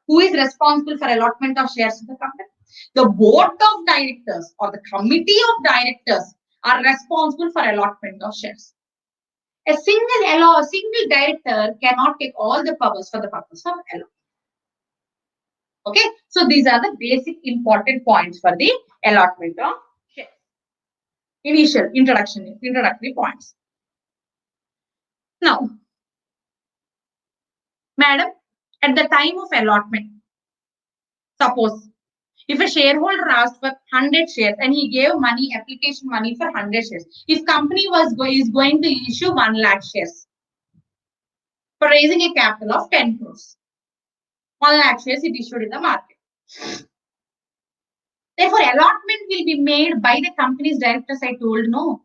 who is responsible for allotment of shares in the company? The board of directors or the committee of directors are responsible for allotment of shares. A single director cannot take all the powers for the purpose of allotment. Okay, so these are the basic important points for the allotment of shares. Initial introductory points. Now, madam, at the time of allotment, suppose if a shareholder asked for 100 shares and he gave money, application money for 100 shares, if company is going to issue 1 lakh shares for raising a capital of 10 crores, 1 lakh shares it issued in the market. Therefore, allotment will be made by the company's directors, I told no,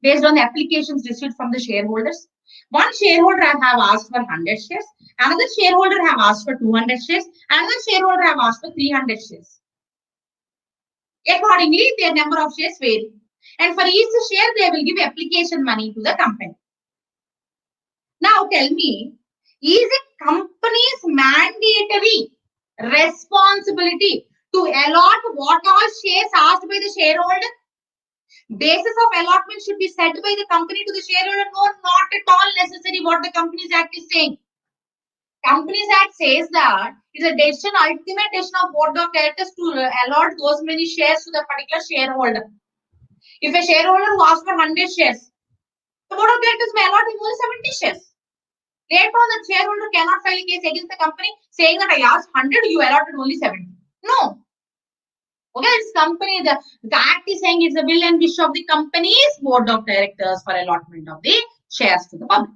based on the applications received from the shareholders. One shareholder have asked for 100 shares, another shareholder have asked for 200 shares, another shareholder have asked for 300 shares. Accordingly, their number of shares vary. And for each share, they will give application money to the company. Now tell me, is it company's mandatory responsibility to allot what all shares asked by the shareholder? Basis of allotment should be set by the company to the shareholder. No, not at all necessary what the Companies Act is saying. Companies Act says that it's a decision, ultimate decision of board of directors to allot those many shares to the particular shareholder. If a shareholder who asks for 100 shares, the board of directors may allot him only 70 shares. Later on, the shareholder cannot file a case against the company saying that I asked 100, you allotted only 70. No. Okay, it's company. The act is saying it's the will and wish of the company's board of directors for allotment of the shares to the public.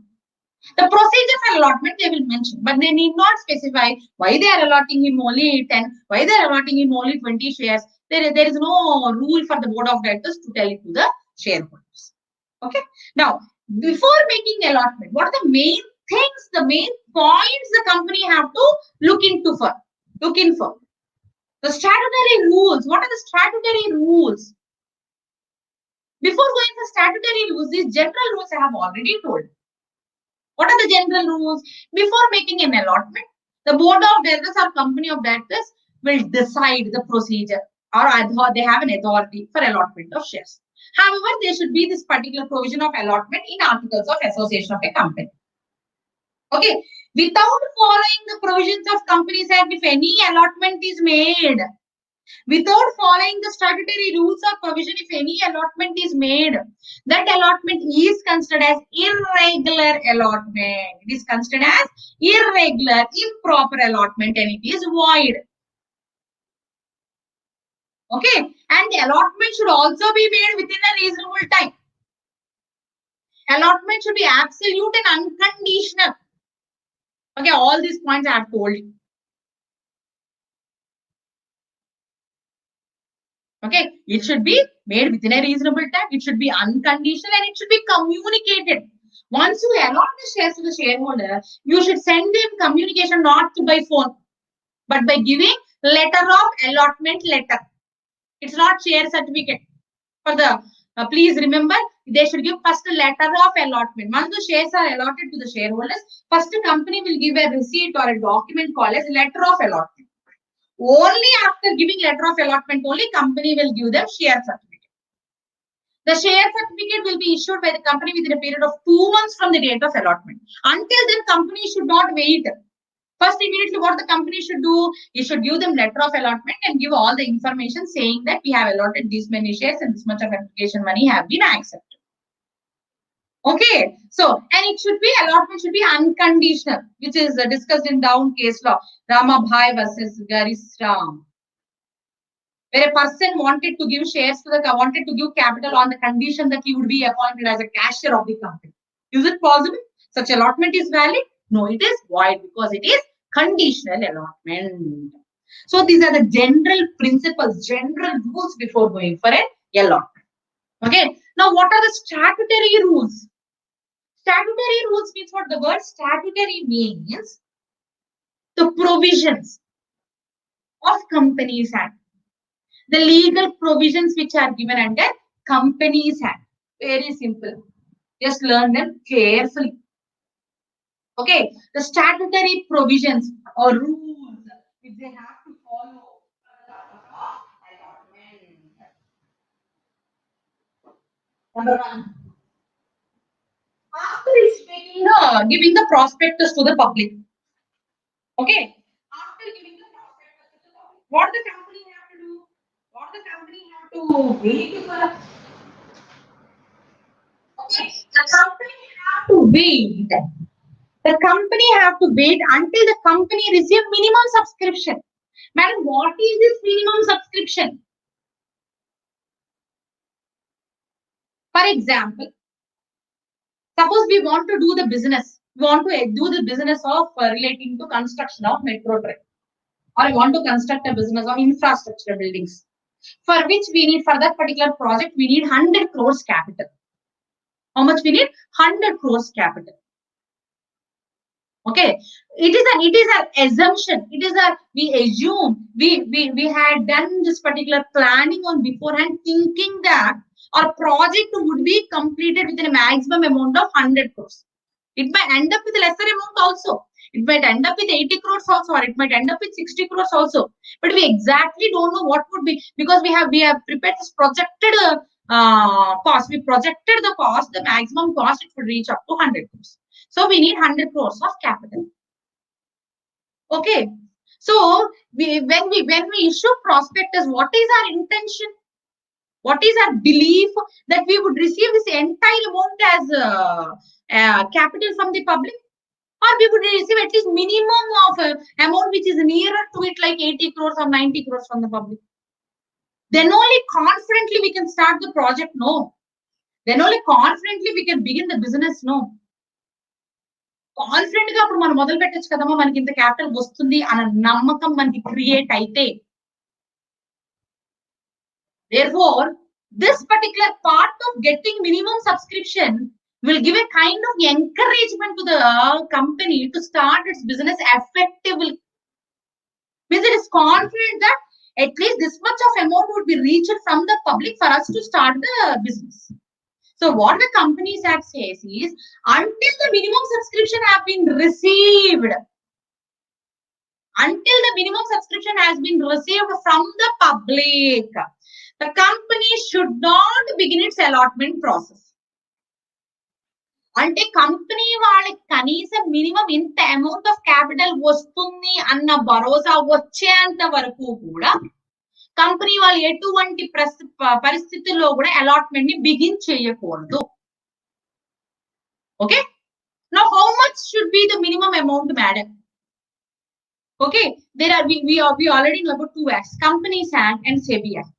The procedure for allotment they will mention, but they need not specify why they are allotting him only 10, why they are allotting him only 20 shares. There is no rule for the board of directors to tell it to the shareholders. Okay. Now, before making allotment, what are the main things, the main points the company have to look in for? The statutory rules. What are the statutory rules? Before going to statutory rules, these general rules I have already told. What are the general rules? Before making an allotment, the board of directors or company of directors will decide the procedure, or they have an authority for allotment of shares. However, there should be this particular provision of allotment in articles of association of a company. Okay, without following the provisions of Companies Act, if any allotment is made, without following the statutory rules or provision, if any allotment is made, that allotment is considered as irregular allotment. It is considered as irregular, improper allotment, and it is void. Okay, and the allotment should also be made within a reasonable time. Allotment should be absolute and unconditional. Okay, all these points I have told you. Okay, it should be made within a reasonable time. It should be unconditional and it should be communicated. Once you allot the shares to the shareholder, you should send them communication not by phone, but by giving letter of allotment letter. It's not share certificate. For the please remember, they should give first a letter of allotment. Once the shares are allotted to the shareholders, first the company will give a receipt or a document called as letter of allotment. Only after giving letter of allotment, only company will give them share certificate. The share certificate will be issued by the company within a period of 2 months from the date of allotment. Until then, company should not wait. First, immediately what the company should do, you should give them letter of allotment and give all the information saying that we have allotted these many shares and this much of application money have been accepted. Okay, so and it should be allotment should be unconditional, which is discussed in down case law, Ramabhai versus Garisram, where a person wanted to give shares to wanted to give capital on the condition that he would be appointed as a cashier of the company. Is it possible? Such allotment is valid? No, it is void because it is conditional allotment. So these are the general principles, general rules before going for an allotment. Okay. Now, what are the statutory rules? Statutory rules means what? The word statutory means the provisions of Companies Act. The legal provisions which are given under Companies Act. Very simple. Just learn them carefully. Okay. The statutory provisions or rules which they have to follow for the purpose of allotment. Number one. After giving the prospectus to the public. Okay. After giving the prospectus to the public, what the company have to do? What the company have to wait for? Okay. The company have to wait. The company have to wait until the company receive minimum subscription. Madam, what is this minimum subscription? For example, suppose we want to do the business. We want to do the business of relating to construction of metro train. Or I want to construct a business of infrastructure buildings. For which we need, for that particular project, we need 100 crores capital. How much we need? 100 crores capital. Okay, it is an assumption. It is we assume we had done this particular planning on beforehand, thinking that our project would be completed within a maximum amount of 100 crores. It might end up with a lesser amount also. It might end up with 80 crores also, or it might end up with 60 crores also. But we exactly don't know what would be, because we have prepared this projected cost. We projected the cost, the maximum cost it would reach up to 100 crores. So we need 100 crores of capital. Okay. So when we issue prospectus, what is our intention? What is our belief that we would receive this entire amount as capital from the public, or we would receive at least minimum of amount which is nearer to it, like 80 crores or 90 crores from the public? Then only confidently we can start the project. No. Then only confidently we can begin the business. No. Confident గా అప్పుడు మనం మొదలు పెట్టచ్చు కదమ్మా, మనకి ఇంత capital వస్తుంది అన్న నమ్మకం మనకి క్రియేట్ అయితే. Therefore, this particular part of getting minimum subscription will give a kind of encouragement to the company to start its business effectively. Means it is confident that at least this much of amount would be reached from the public for us to start the business. So what the Companies Act says is, until the minimum subscription have been received, until the minimum subscription has been received from the public, the company should not begin its allotment process. అంటే company వాళ్ళకి కనీసం minimum ఇంత amount of capital వస్తుంది అన్న భరోసా వచ్చేంత వరకు కూడా company వాళ్ళు ఎటువంటి పరిస్థితుల్లో కూడా అలాట్మెంట్ ని బిగిన్ చేయకూడదు. Okay. Now how much should be the minimum amount madam? Okay, we already know about two acts, Companies Act and SEBI Act.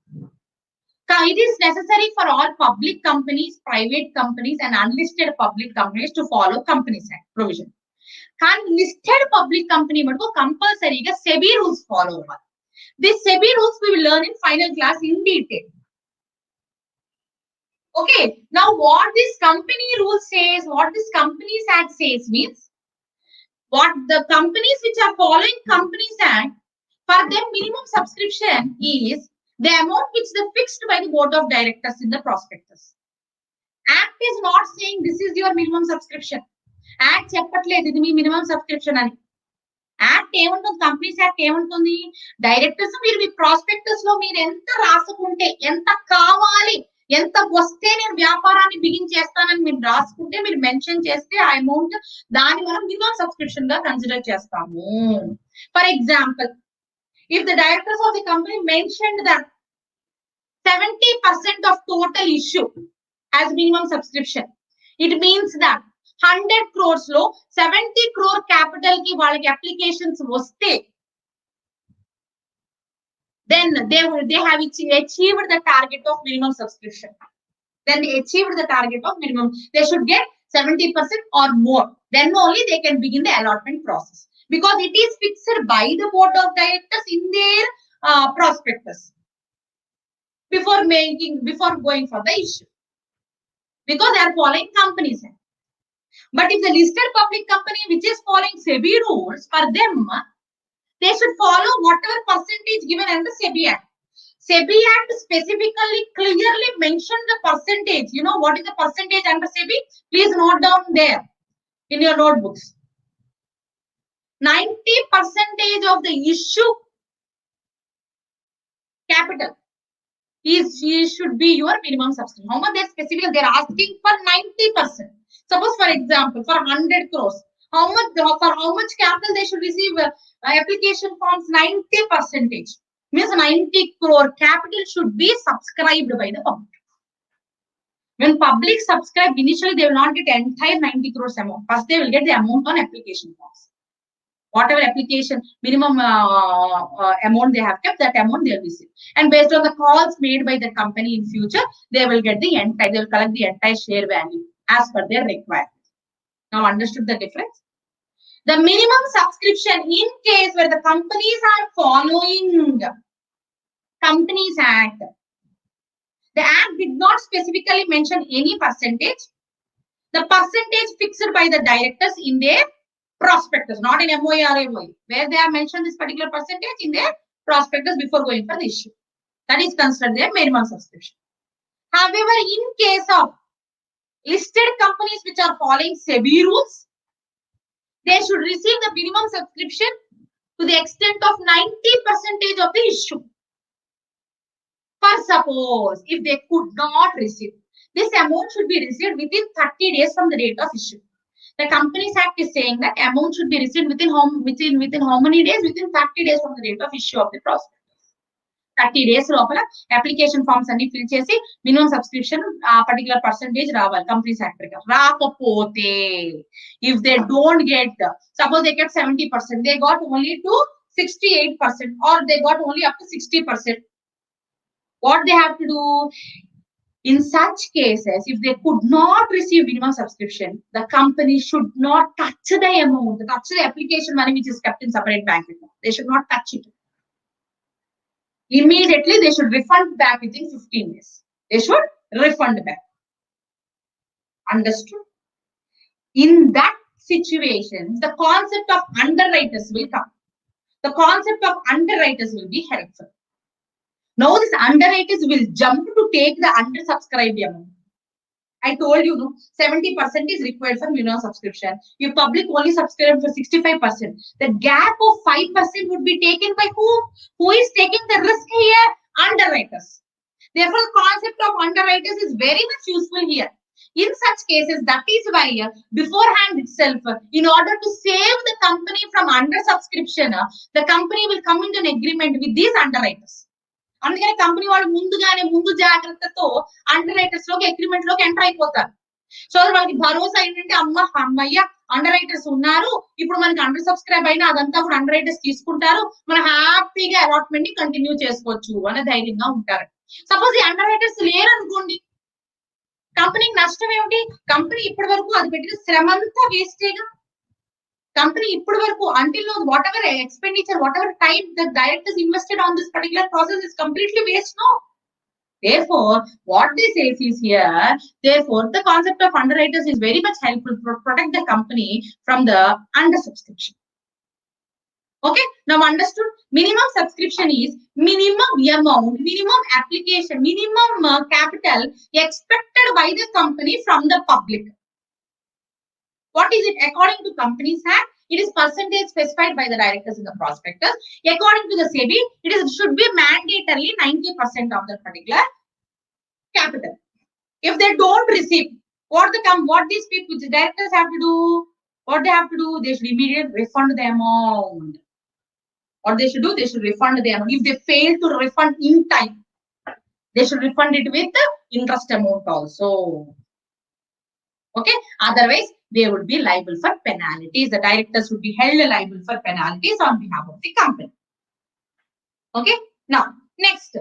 It is necessary for all public companies, private companies, and unlisted public companies to follow Companies Act provision. Can listed public company matko compulsory ga SEBI rules follow over. These SEBI rules we will learn in final class in detail. Okay, now what this company rule says, what this Companies Act says means, what the companies which are following Companies Act, for them minimum subscription is the amount which is fixed by the board of directors in the prospectus. Act is not saying this is your minimum subscription. Act చెప్పట్లేదు ఇది మీ minimum subscription అని. Act ఏముంటుంది, companies act ఏముంటుంది, directors మీరు మీ prospectus లో మీరు ఎంత రాసుకుంటే, ఎంత కావాలి, ఎంత వస్తే నేను వ్యాపారాన్ని బిగిన్ చేస్తానని మీరు రాసుకుంటే, మీరు మెన్షన్ చేస్తే ఆ అమౌంట్ దాన్ని మనం మినిమం సబ్స్క్రిప్షన్ గా కన్సిడర్ చేస్తాము. For example, if the directors of the company mentioned that 70% of total issue as minimum subscription, it means that 100 crores లో 70 crore capital ki వాళ్ళకి applications వస్తే, then they have achieved the target of minimum subscription. Then they achieved the target of minimum. They should get 70% or more. Then only they can begin the allotment process, because it is fixed by the board of directors in their prospectus before going for the issue, because they are following Companies Act. But if the listed public company which is following SEBI rules, for them they should follow whatever percentage given in the SEBI Act. SEBI Act specifically clearly mentioned the percentage. You know what is the percentage under SEBI? Please note down there in your notebooks. 90% of the issue capital should be your minimum subscription. How much they specifically they are asking for 90%. Suppose for example, for 100 crores, for how much capital they should receive application forms? 90%. Means 90 crore capital should be subscribed by the public. When public subscribe, initially they will not get entire 90 crores amount. First they will get the amount on application forms. Whatever application minimum amount they have kept, that amount they will receive. And based on the calls made by the company in future, they will get the entire, they will collect the entire share value as per their requirement. Now understood the difference? The minimum subscription in case where the companies are following Companies Act, the Act did not specifically mention any percentage. The percentage fixed by the directors in their prospectus, not in MOA or MOE, where they have mentioned this particular percentage in their prospectus before going for the issue. That is considered their minimum subscription. However, in case of listed companies which are following SEBI rules, they should receive the minimum subscription to the extent of 90% of the issue. For suppose, if they could not receive, this amount should be received within 30 days from the date of issue. The Companies Act is saying that amount should be received within how many days? Within 30 days from the date of issue of the prospectus. 30 days లోపల application forms అన్ని fill చేసి minimum subscription particular percentage రావాలి companies act ప్రకారం. రాకపోతే if they don't get, suppose they get 70%, they got only to 68% or they got only up to 60%. What they have to do? In such cases, if they could not receive minimum subscription, the company should not touch the amount, touch the application money which is kept in separate bank account. They should not touch it. Immediately, they should refund back within 15 days. They should refund back. Understood? In that situation, the concept of underwriters will come. The concept of underwriters will be helpful. Now, these underwriters will jump to take the undersubscribed amount. I told you, no, 70% is required for minimum subscription. If public only subscribe for 65%, the gap of 5% would be taken by whom? Who is taking the risk here? Underwriters. Therefore, the concept of underwriters is very much useful here. In such cases, that is why beforehand itself, in order to save the company from undersubscription, the company will come into an agreement with these underwriters. అందుకని company వాళ్ళు ముందు జాగ్రత్తతో under writers లోకి agreement లోకి enter అయిపోతారు. So వాళ్ళకి భరోసా ఏంటంటే అమ్మయ్య అండర్ రైటర్స్ ఉన్నారు, ఇప్పుడు మనకి అండర్ సబ్స్క్రైబ్ అయినా అదంతా కూడా అండర్ రైటర్స్ తీసుకుంటారు, మనం హ్యాపీగా అలాట్మెంట్ ని కంటిన్యూ చేసుకోవచ్చు అనే ధైర్యంగా ఉంటారు. సపోజ్ ఈ అండర్ రైటర్స్ లేరనుకోండి, కంపెనీకి నష్టం ఏమిటి? కంపెనీ ఇప్పటి వరకు అది పెట్టిన శ్రమంతా వేస్టేగా. Company ఇప్పటి వరకు until now whatever expenditure, whatever time the directors invested on this particular process is completely waste, no? Therefore, what they say is here, therefore the concept of underwriters is very much helpful to protect the company from the undersubscription. Okay, now understood? Minimum subscription is minimum amount, minimum application, minimum capital expected by the company from the public. What is it? According to Companies Act, it is percentage specified by the directors in the prospectus. According to the SEBI, should be mandatorily 90% of the particular capital. If they don't receive, what these people, the directors have to do? What they have to do? They should immediately refund the amount. What they should do? They should refund the amount. If they fail to refund in time, they should refund it with the interest amount also. Okay, otherwise they would be liable for penalties. The directors would be held liable for penalties on behalf of the company. Okay, now next,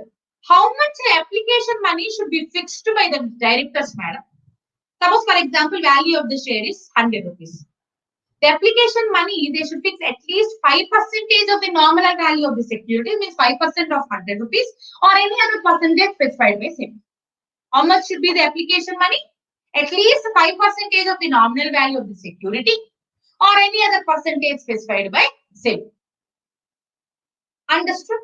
how much application money should be fixed by the directors, madam? Suppose, for example, value of the share is 100 rupees. The application money, they should fix at least 5% of the nominal value of the security, means 5% of 100 rupees or any other percentage specified by SEBI. How much should be the application money? At least 5% of the nominal value of the security or any other percentage specified by SEBI. Understood?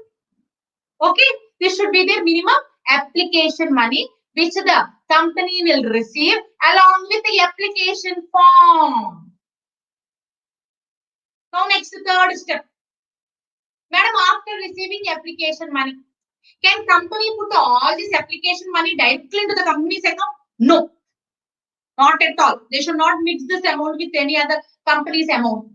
Okay, this should be their minimum application money which the company will receive along with the application form. Now next, third step. Madam, after receiving application money, can company put all this application money directly into the company's account? No. Not at all. They should not mix this amount with any other company's amount.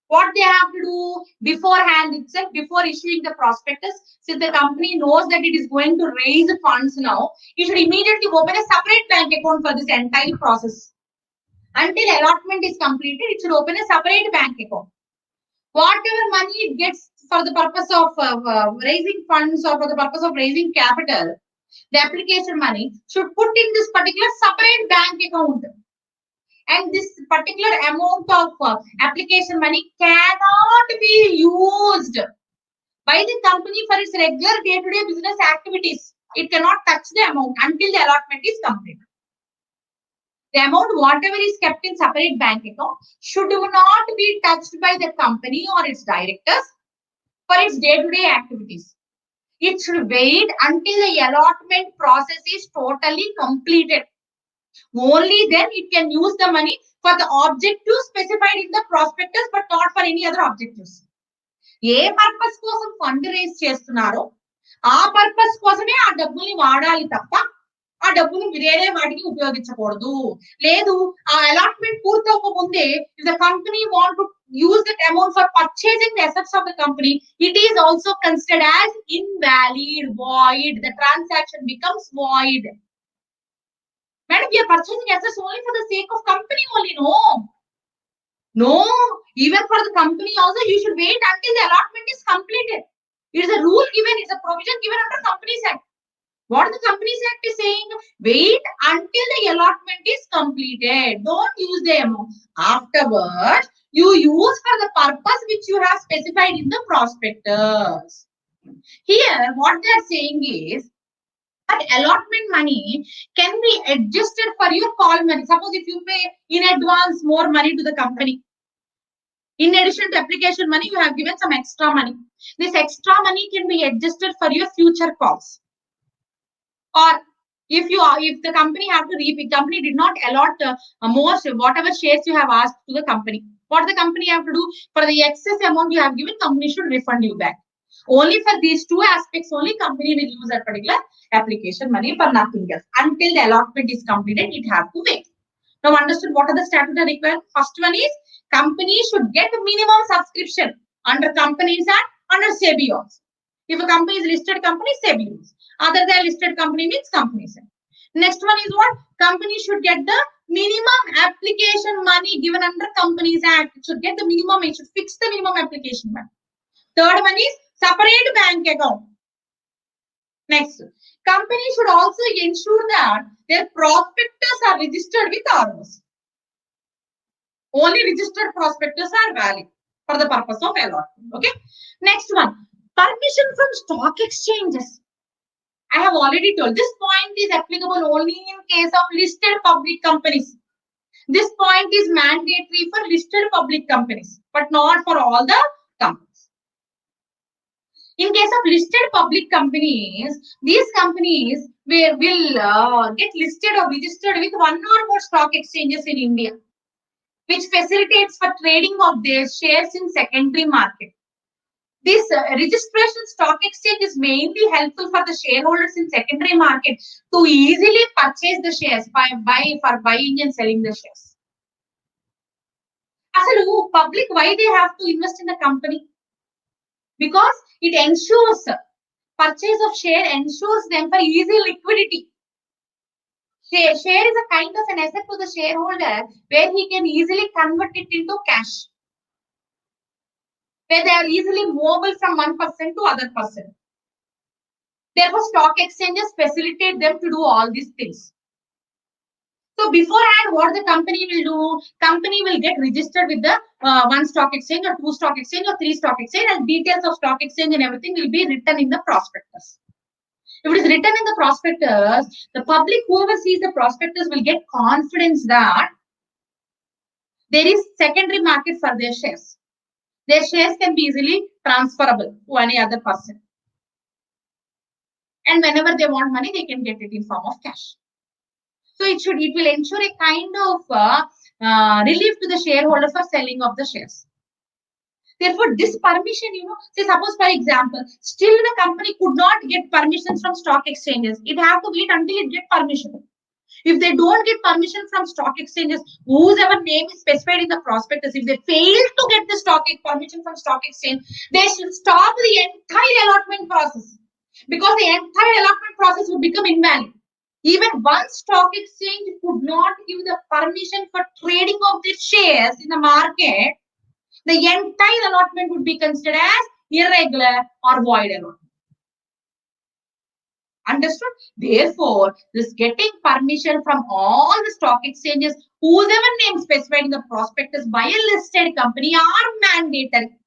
What they have to do beforehand itself, before issuing the prospectus, since the company knows that it is going to raise funds now, you should immediately open a separate bank account for this entire process. Until allotment is completed, it should open a separate bank account. Whatever money it gets for the purpose of raising funds or for the purpose of raising capital, the application money should put in this particular separate bank account. And this particular amount of application money cannot be used by the company for its regular day-to-day business activities. It cannot touch the amount until the allotment is complete. The amount, whatever is kept in separate bank account, should not be touched by the company or its directors for its day-to-day activities. It should wait until the allotment process is totally completed. Only then it can use the money for the objectives specified in the prospectus, but not for any other objectives. A purpose కోసం fund race చేస్తున్నారో ఆ purpose కోసమే ఆ డబ్బుల్ని వాడాలి తప్ప ఆ డబ్బుని వేరే వాటికి ఉపయోగించకూడదు. లేదు ఆ allotment పూర్తవకముందే if the company want to use that amount for purchasing the assets of the company, it is also considered as invalid, void. The transaction becomes void. Madam, we are purchasing assets only for the sake of company only, no? No, even for the company also, you should wait until the allotment is completed. It is a rule given, it's a provision given under Companies Act. What the Companies Act is saying, wait until the allotment is completed. Don't use the amount. Afterwards, you use for the purpose which you have specified in the prospectus. Here, what they are saying is that allotment money can be adjusted for your call money. Suppose if you pay in advance more money to the company, in addition to application money, you have given some extra money. This extra money can be adjusted for your future calls. Or if the company have to company did not allot whatever shares you have asked to the company, what the company have to do for the excess amount you have given, company should refund you back. Only for these two aspects only company will use that particular application money, for nothing else. Until the allotment is completed, it have to wait. Now understood what are the statutory requirements? First one is company should get minimum subscription under Companies Act, under SEBI also. If a company is listed company, SEBI rules. Other than listed company means Companies Act. Next one is what? Company should get the minimum application money given under Companies Act. It should get the minimum, it should fix the minimum application money. Third one is separate bank account. Next, company should also ensure that their prospectus are registered with ROC. Only registered prospectus are valid for the purpose of allotment. Okay. Next one, permission from stock exchanges. I have already told this point is applicable only in case of listed public companies. This point is mandatory for listed public companies, but not for all the companies. In case of listed public companies, these companies will get listed or registered with one or more stock exchanges in India, which facilitates for trading of their shares in secondary market. This registration stock exchange is mainly helpful for the shareholders in secondary market to easily purchase the shares for buying and selling the shares. Asalu public, why they have to invest in the company? Because it ensures purchase of share ensures them for easy liquidity. Share is a kind of an asset to the shareholder where he can easily convert it into cash, where they are easily movable from one person to other person. Therefore, stock exchanges facilitate them to do all these things. So beforehand, what the company will do, company will get registered with the one stock exchange or two stock exchange or three stock exchange, and details of stock exchange and everything will be written in the prospectus. If it is written in the prospectus, the public, whoever sees the prospectus, will get confidence that there is secondary market for their shares. Their shares can be easily transferable to any other person. And whenever they want money, they can get it in form of cash. So it will ensure a kind of relief to the shareholder for selling of the shares. Therefore, this permission, say suppose for example, still the company could not get permissions from stock exchanges. It have to wait until it get permission. If they don't get permission from stock exchanges, whoever name is specified in the prospectus, if they fail to get the permission from stock exchange, they should stop the entire allotment process, because the entire allotment process would become invalid. Even one stock exchange could not give the permission for trading of the shares in the market, the entire allotment would be considered as irregular or void allotment. Understood? Therefore, this getting permission from all the stock exchanges, whoever name specified in the prospectus by a listed company, are mandatory.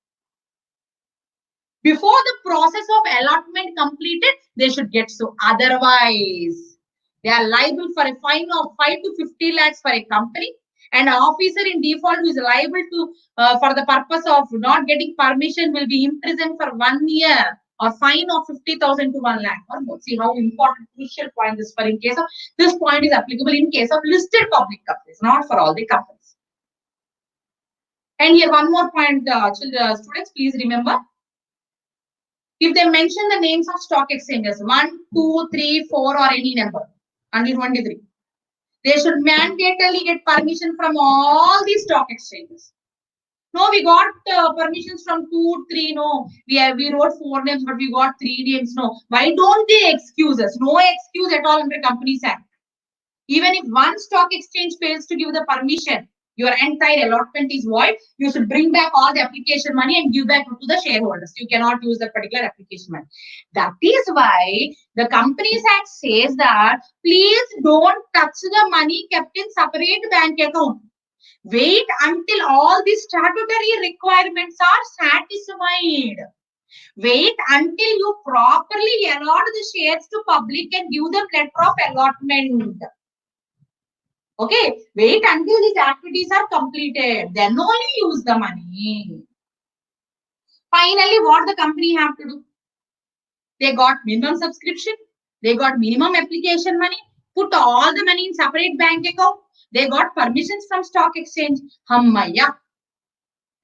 Before the process of allotment completed, they should get so. Otherwise, they are liable for a fine of 5 to 50 lakhs for a company, and an officer in default who is liable to for the purpose of not getting permission will be imprisoned for 1 year, or fine of 50,000 to 1 lakh or more. See how important, crucial point this for in case of, this point is applicable in case of listed public companies, not for all the companies. And here one more point, students, please remember. If they mention the names of stock exchanges, 1, 2, 3, 4 or any number, until 23. They should mandatorily get permission from all these stock exchanges. No, we got permissions from 2, 3. No, we wrote 4 names, but we got 3 names. No, why don't they excuse us? No excuse at all under Companies Act. Even if one stock exchange fails to give the permission, your entire allotment is void. You should bring back all the application money and give back to the shareholders. You cannot use that particular application money. That is why the Companies Act says that please don't touch the money kept in separate bank account. Wait until all these statutory requirements are satisfied. Wait until you properly allot the shares to public and give them letter of allotment. Okay, wait until these activities are completed. Then only use the money. Finally, what the company have to do? They got minimum subscription. They got minimum application money. Put all the money in separate bank account. They got permissions from stock exchange. Hammaya.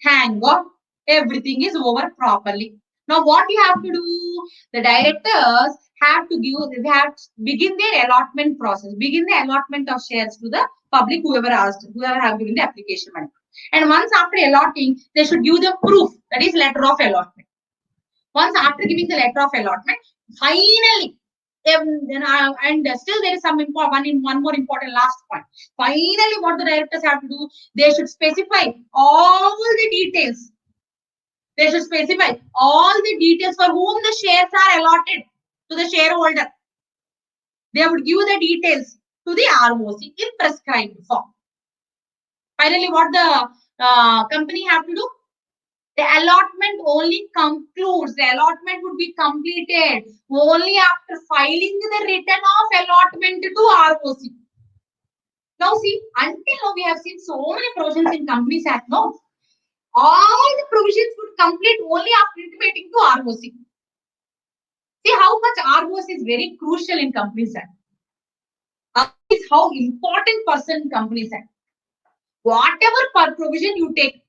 Thank God. Everything is over properly. Now, what you have to do? The directors have to give, they have to begin their allotment process, begin the allotment of shares to the public, whoever asked, whoever have given the application money. And once after allotting, they should give the proof, that is letter of allotment. Once after giving the letter of allotment, finally, and still there is some one more important last point. Finally, what the directors have to do, they should specify all the details. They should specify all the details for whom the shares are allotted to the shareholder. They would give the details to the ROC in prescribed form. Finally, what the company have to do? The allotment only concludes. The allotment would be completed only after filing the return of allotment to ROC. Now see, until now we have seen so many provisions in Companies Act. No, all the provisions would complete only after intimating to ROC. See how much ROC is very crucial in Companies Act. Is how important person in Companies Act. Whatever provision you take,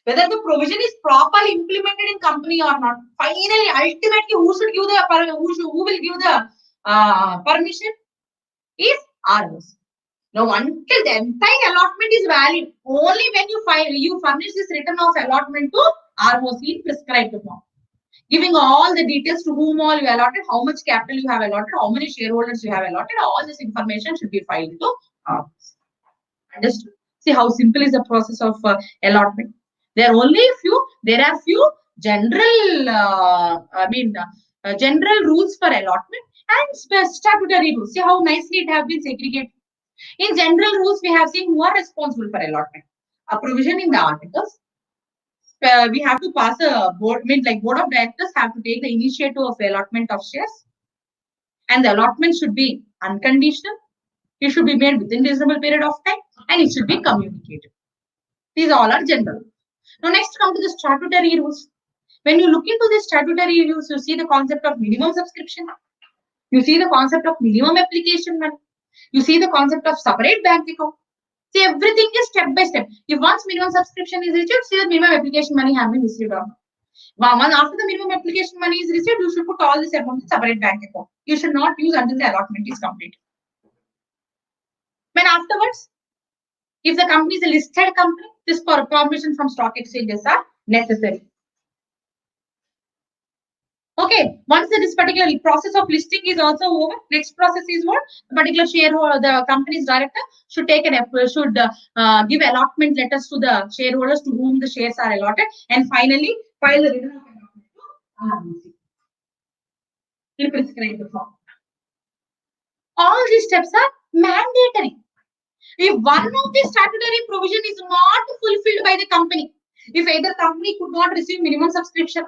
whether the provision is properly implemented in company or not, finally, ultimately, who should give the who will give the permission is ROC. Now, until the entire allotment is valid, only when you furnish this return of allotment to ROC in prescribed form, giving all the details to whom all you allotted, how much capital you have allotted, how many shareholders you have allotted, all this information should be filed to ROC. Understood? See how simple is the process of allotment. There are only there are few general, general rules for allotment and statutory rules. See how nicely it have been segregated. In general rules, we have seen who are responsible for allotment. A provision in the articles. We have to pass a board, board of directors have to take the initiative of allotment of shares. And the allotment should be unconditional. It should be made within reasonable period of time and it should be communicated. These all are general. Now next come to the statutory rules. When you look into the statutory rules, you see the concept of minimum subscription. You see the concept of minimum application money. You see the concept of separate bank account. See, everything is step by step. If once minimum subscription is received, see the minimum application money have been received or not. After the minimum application money is received, you should put all this amount in separate bank account. You should not use until the allotment is complete. When afterwards, if the company is a listed company, this permission from stock exchanges are necessary. Okay, once this particular process of listing is also over, next process is what? The particular shareholder, the company's director should take give allotment letters to the shareholders to whom the shares are allotted, and finally file the return of allotment to RBC in prescribed form. All these steps are mandatory. If one of the statutory provision is not fulfilled by the company, if either company could not receive minimum subscription,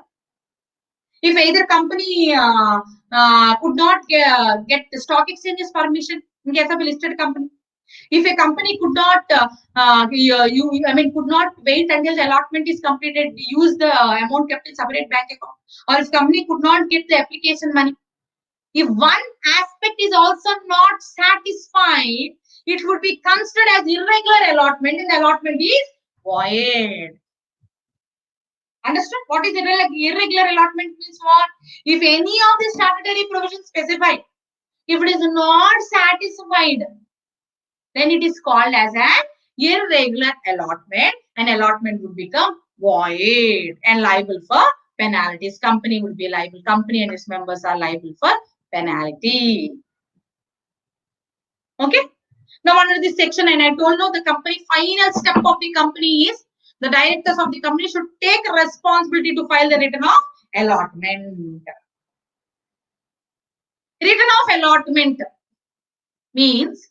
if either company could not get the stock exchanges permission in case of a listed company, if a company could not could not wait until the allotment is completed, use the amount kept in separate bank account, or if company could not get the application money, if one aspect is also not satisfied, it would be considered as irregular allotment, and the allotment is void. Understood? What is irregular allotment means? What? If any of the statutory provisions specified If it is not satisfied, then it is called as an irregular allotment, and allotment would become void and liable for penalties. Company would be liable. Company and its members are liable for penalty. Okay. Now under this section, and I told you the company final step of the company is the directors of the company should take responsibility to file the return of allotment. Return of allotment means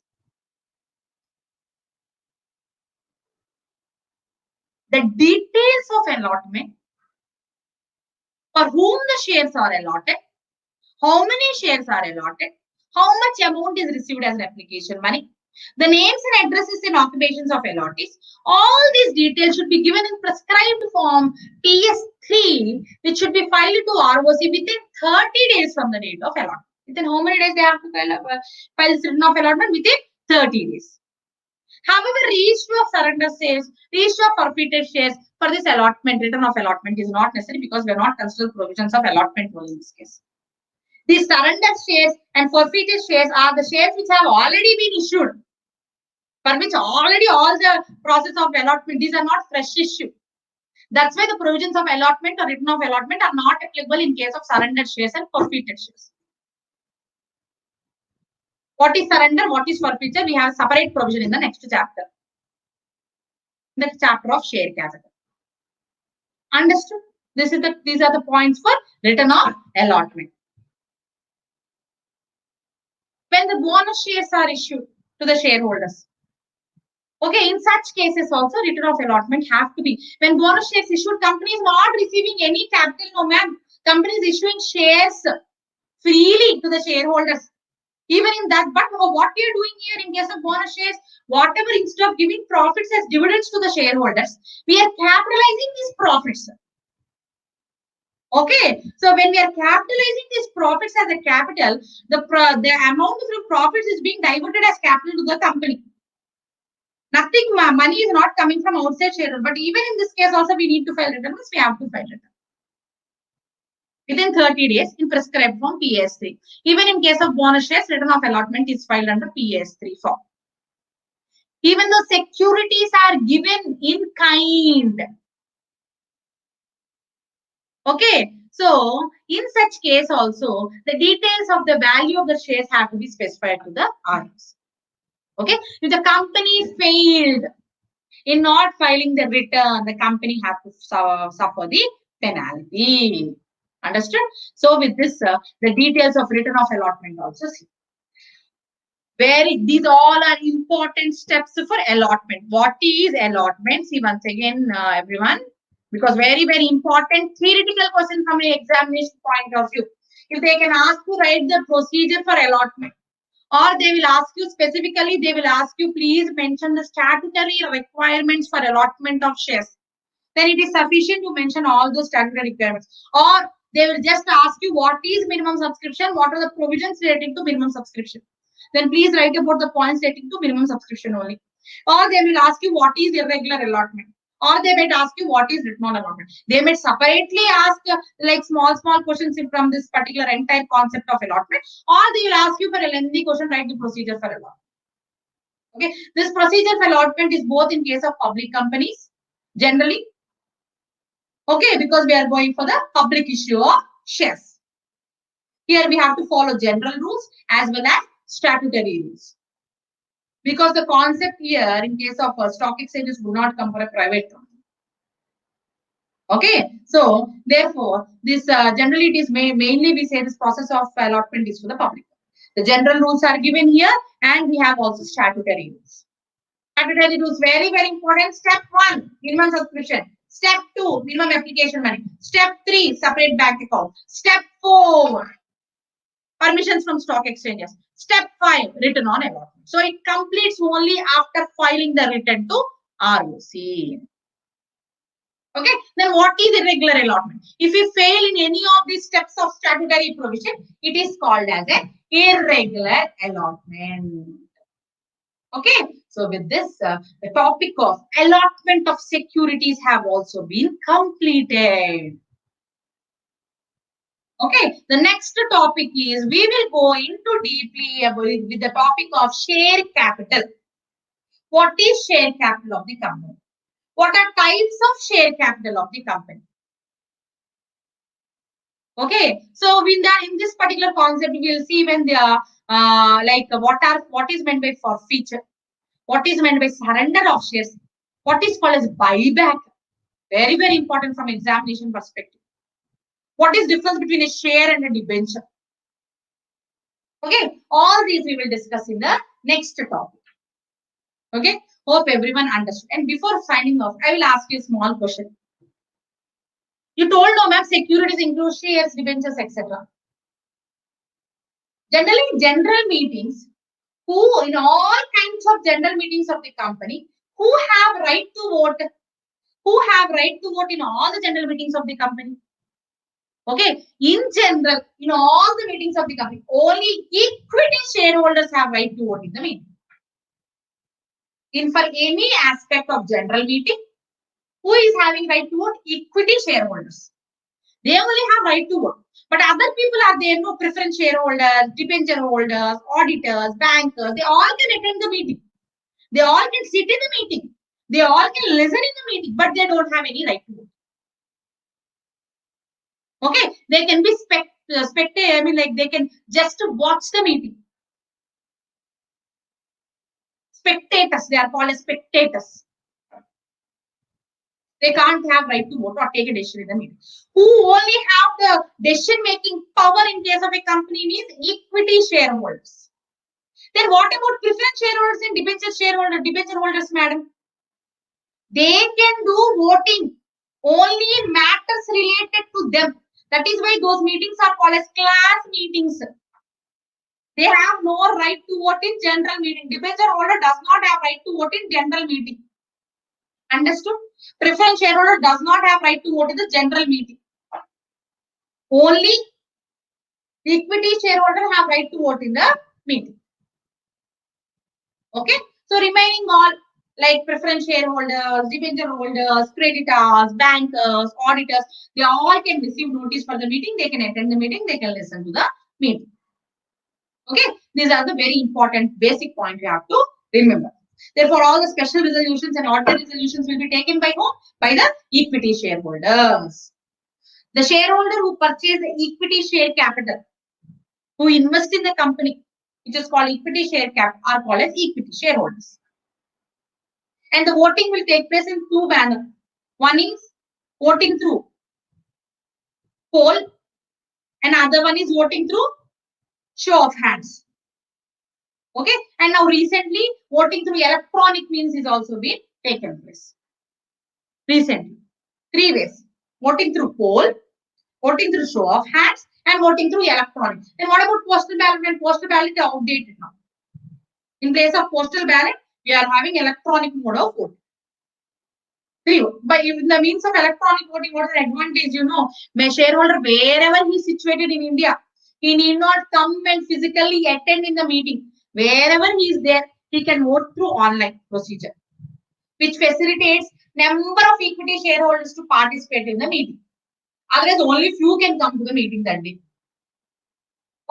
the details of allotment, for whom the shares are allotted, how many shares are allotted, how much amount is received as replication money, the names and addresses and occupations of allottees. All these details should be given in prescribed form PS3, which should be filed to ROC within 30 days from the date of allotment. Within how many days they have to file this return of allotment? Within 30 days. However, reissue of surrender shares, reissue of forfeited shares for this allotment, return of allotment is not necessary because we are not considering provisions of allotment only in this case. These surrender shares and forfeited shares are the shares which have already been issued, for which already all the process of allotment, these are not fresh issue. That's why the provisions of allotment or return of allotment are not applicable in case of surrender shares and forfeited shares. What is surrender? What is forfeiture? We have a separate provision in the next chapter. The chapter of share capital. Understood? These are the points for return of allotment. When the bonus shares are issued to the shareholders. Okay, in such cases also return of allotment have to be. When bonus shares issued, company is not receiving any capital, no ma'am. Company is issuing shares freely to the shareholders. Even in that, but what we are doing here in case of bonus shares, whatever instead of giving profits as dividends to the shareholders, we are capitalizing these profits. Okay, so when we are capitalizing these profits as a capital, the amount of profits is being diverted as capital to the company. Nothing, money is not coming from outside shareholder. But even in this case also we need to file returns. We have to file return within 30 days in prescribed form PS3. Even in case of bonus shares, return of allotment is filed under PS3 form. Even though securities are given in kind. Okay, so in such case also the details of the value of the shares have to be specified to the ROs. Okay, if the company failed in not filing the return, the company have to suffer the penalty. Understood? So with this, the details of return of allotment also see. These all are important steps for allotment. What is allotment? See once again, everyone, because very, very important theoretical question from the examination point of view. If they can ask to write the procedure for allotment, or they will ask you specifically, they will ask you, please mention the statutory requirements for allotment of shares. Then it is sufficient to mention all those statutory requirements. Or they will just ask you what is minimum subscription, what are the provisions relating to minimum subscription. Then please write about the points relating to minimum subscription only. Or they will ask you what is irregular allotment. Or they might ask you what is return on allotment. They may separately ask like small questions from this particular entire concept of allotment. Or they will ask you for a lengthy question, write the procedure for allotment. Okay, this procedure for allotment is both in case of public companies, generally. Okay, because we are going for the public issue of shares. Here we have to follow general rules as well as statutory rules. Because the concept here in case of stock exchanges would not come for a private company. Okay, so therefore, this generally it is mainly we say this process of allotment is for the public. The general rules are given here, and we have also statutory rules. Statutory rules very, very important. Step 1, minimum subscription. Step 2, minimum application money. Step 3, separate bank account. Step 4, permissions from stock exchanges. Step 5, return on allotment. So it completes only after filing the return to ROC. Okay, then what is irregular allotment? If you fail in any of these steps of statutory provision, it is called as an irregular allotment. Okay, so with this, the topic of allotment of securities have also been completed. Okay, the next topic is we will go into deeply about with the topic of share capital. What is share capital of the company? What are types of share capital of the company? Okay, so in this particular concept, we will see when they are like what is meant by forfeiture, what is meant by surrender of shares, what is called as buyback. Very, very important from examination perspective. What is difference between a share and a debenture? Okay, all these we will discuss in the next topic. Okay, hope everyone understood. And before signing off, I will ask you a small question. You told no, ma'am, securities include shares, debentures, etc. Generally, general meetings, who in all kinds of general meetings of the company, who have right to vote, who have right to vote in all the general meetings of the company. Okay, in general, in all the meetings of the company, only equity shareholders have right to vote in the meeting. In for any aspect of general meeting, who is having right to vote? Equity shareholders. They only have right to vote. But other people are there, no preference shareholders, debenture holders, auditors, bankers. They all can attend the meeting. They all can sit in the meeting. They all can listen in the meeting, but they don't have any right to vote. Okay, they can be spectator. I mean, like they can just watch the meeting. Spectators, they are called as spectators. They can't have right to vote or take a decision in the meeting. Who only have the decision-making power in case of a company means equity shareholders. Then what about preference shareholders and debenture holders, madam? They can do voting only in matters related to them. That is why those meetings are called as class meetings. They have no right to vote in general meeting. Debenture holder does not have right to vote in general meeting. Understood? Preference shareholder does not have right to vote in the general meeting. Only equity shareholder have right to vote in the meeting. Okay? So remaining all like preference shareholders, debenture holders, creditors, bankers, auditors, they all can receive notice for the meeting. They can attend the meeting. They can listen to the meeting. Okay? These are the very important basic points you have to remember. Therefore, all the special resolutions and ordinary resolutions will be taken by whom? By the equity shareholders. The shareholder who purchase the equity share capital, who invest in the company, which is called equity share cap, are called as equity shareholders. And the voting will take place in two manners. One is voting through poll, and other one is voting through show of hands. Okay, and now recently voting through electronic means is also been taken place. Recently, three ways: voting through poll, voting through show of hands, and voting through electronic. And what about postal ballot? When postal ballot is outdated now. In place of postal ballot, we are having electronic mode of voting. Three. But in the means of electronic voting, what is the advantage? You know, my shareholder, wherever he is situated in India, he need not come and physically attend in the meeting. Wherever he is there, he can vote through online procedure, which facilitates number of equity shareholders to participate in the meeting. Otherwise, only few can come to the meeting that day.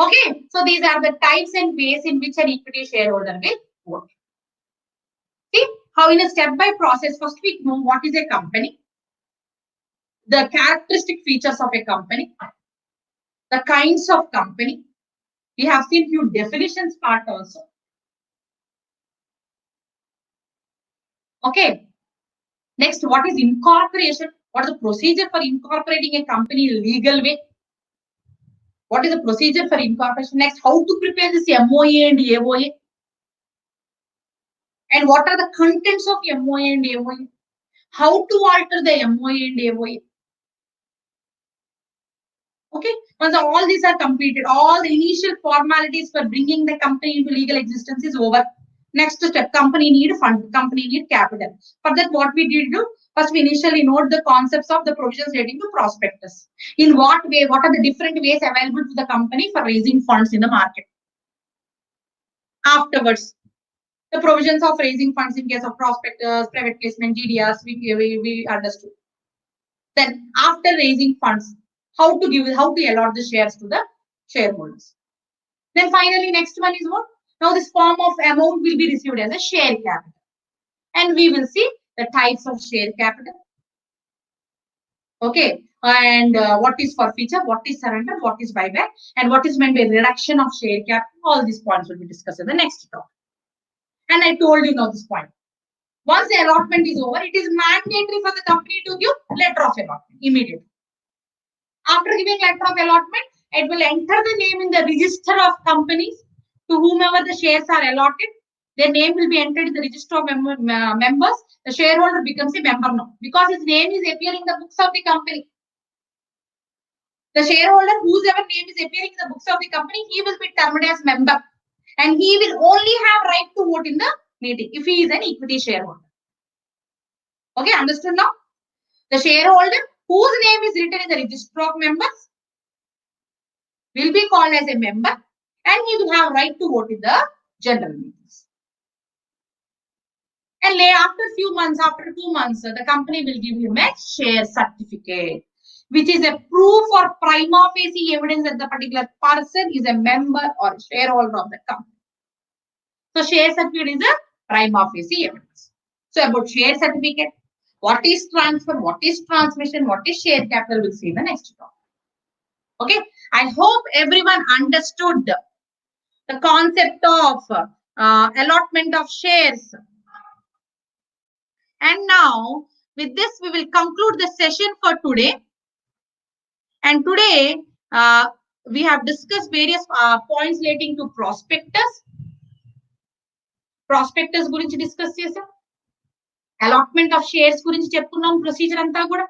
Okay, so these are the types and ways in which an equity shareholder will vote. See how in a step-by process, first we know what is a company, the characteristic features of a company, the kinds of company. We have seen few definitions part also. Okay. Next, what is incorporation? What is the procedure for incorporating a company in legal way? What is the procedure for incorporation? Next, how to prepare this MOA and AOA? And what are the contents of MOA and AOA? How to alter the MOA and AOA? Okay, once all these are completed, all the initial formalities for bringing the company into legal existence is over. Next step, company need fund, company need capital. For that, what we did do, first we initially note the concepts of the provisions relating to prospectus. In what way, what are the different ways available to the company for raising funds in the market? Afterwards, the provisions of raising funds in case of prospectus, private placement, GDRs, we understood. Then after raising funds, how to allot the shares to the shareholders. Then finally, next one is what? Now this form of amount will be received as a share capital. And we will see the types of share capital. Okay. And what is forfeiture, what is surrender, what is buyback, and what is meant by reduction of share capital. All these points will be discussed in the next talk. And I told you now this point. Once the allotment is over, it is mandatory for the company to give letter of allotment immediately. After giving letter of allotment, it will enter the name in the register of companies to whomever the shares are allotted. Their name will be entered in the register of members. The shareholder becomes a member now because his name is appearing in the books of the company. The shareholder, whoever name is appearing in the books of the company, he will be termed as member. And he will only have right to vote in the meeting if he is an equity shareholder. Okay, understood now? The shareholder whose name is written in the register of members will be called as a member and he will have right to vote in the general meetings. And after few months, after 2 months, the company will give him a share certificate, which is a proof or prima facie evidence that the particular person is a member or shareholder of the company. So share certificate is a prima facie evidence. So about share certificate, what is transfer, what is transmission, what is share capital, we'll see in the next talk. Okay, I hope everyone understood the concept of allotment of shares. And now, with this, we will conclude the session for today. And today, we have discussed various points relating to prospectus. Prospectus gurinchi discuss chesam. Allotment of shares gurinchi cheptunnam procedure anta kuda.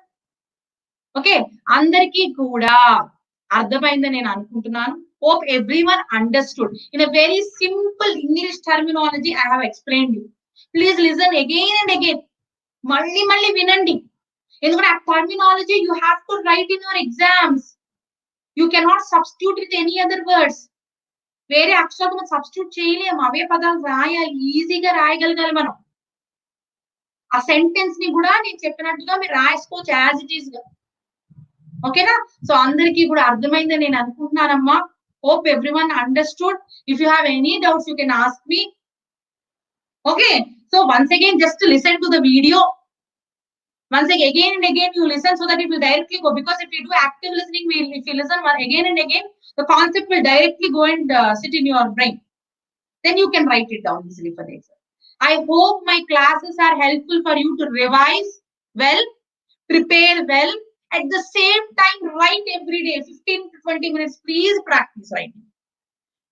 Okay, andariki kuda ardhamaindani nenu anukuntunnanu. Hope everyone understood. In a very simple English terminology, I have explained you. Please listen again and again. Malli vinandi. Endukante a terminology you have to write in your exams. You cannot substitute with any other words. వేరే అక్షరాలు మనం substitute చేయలేము. అవే పదాలు రాయాలి, ఈజీగా రాయగలగాలి మనం. ఆ sentence ని కూడా నేను చెప్పినట్టుగా మీరు రాసుకోవచ్చు యాజ్ ఇట్ ఈస్ గా. ఓకేనా? సో అందరికీ కూడా అర్థమైందని నేను అనుకుంటున్నానమ్మా. Hope everyone understood. If you have any doubts, you can ask me. Okay. So once again, just listen to the video. Once again and again, you listen so that it will directly go. Because if you do active listening, if you listen again and again, the concept will directly go and sit in your brain. Then you can write it down easily for the exam. I hope my classes are helpful for you to revise well, prepare well. At the same time, write every day, 15 to 20 minutes. Please practice writing.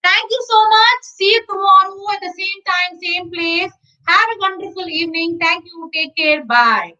Thank you so much. See you tomorrow at the same time, same place. Have a wonderful evening. Thank you. Take care. Bye.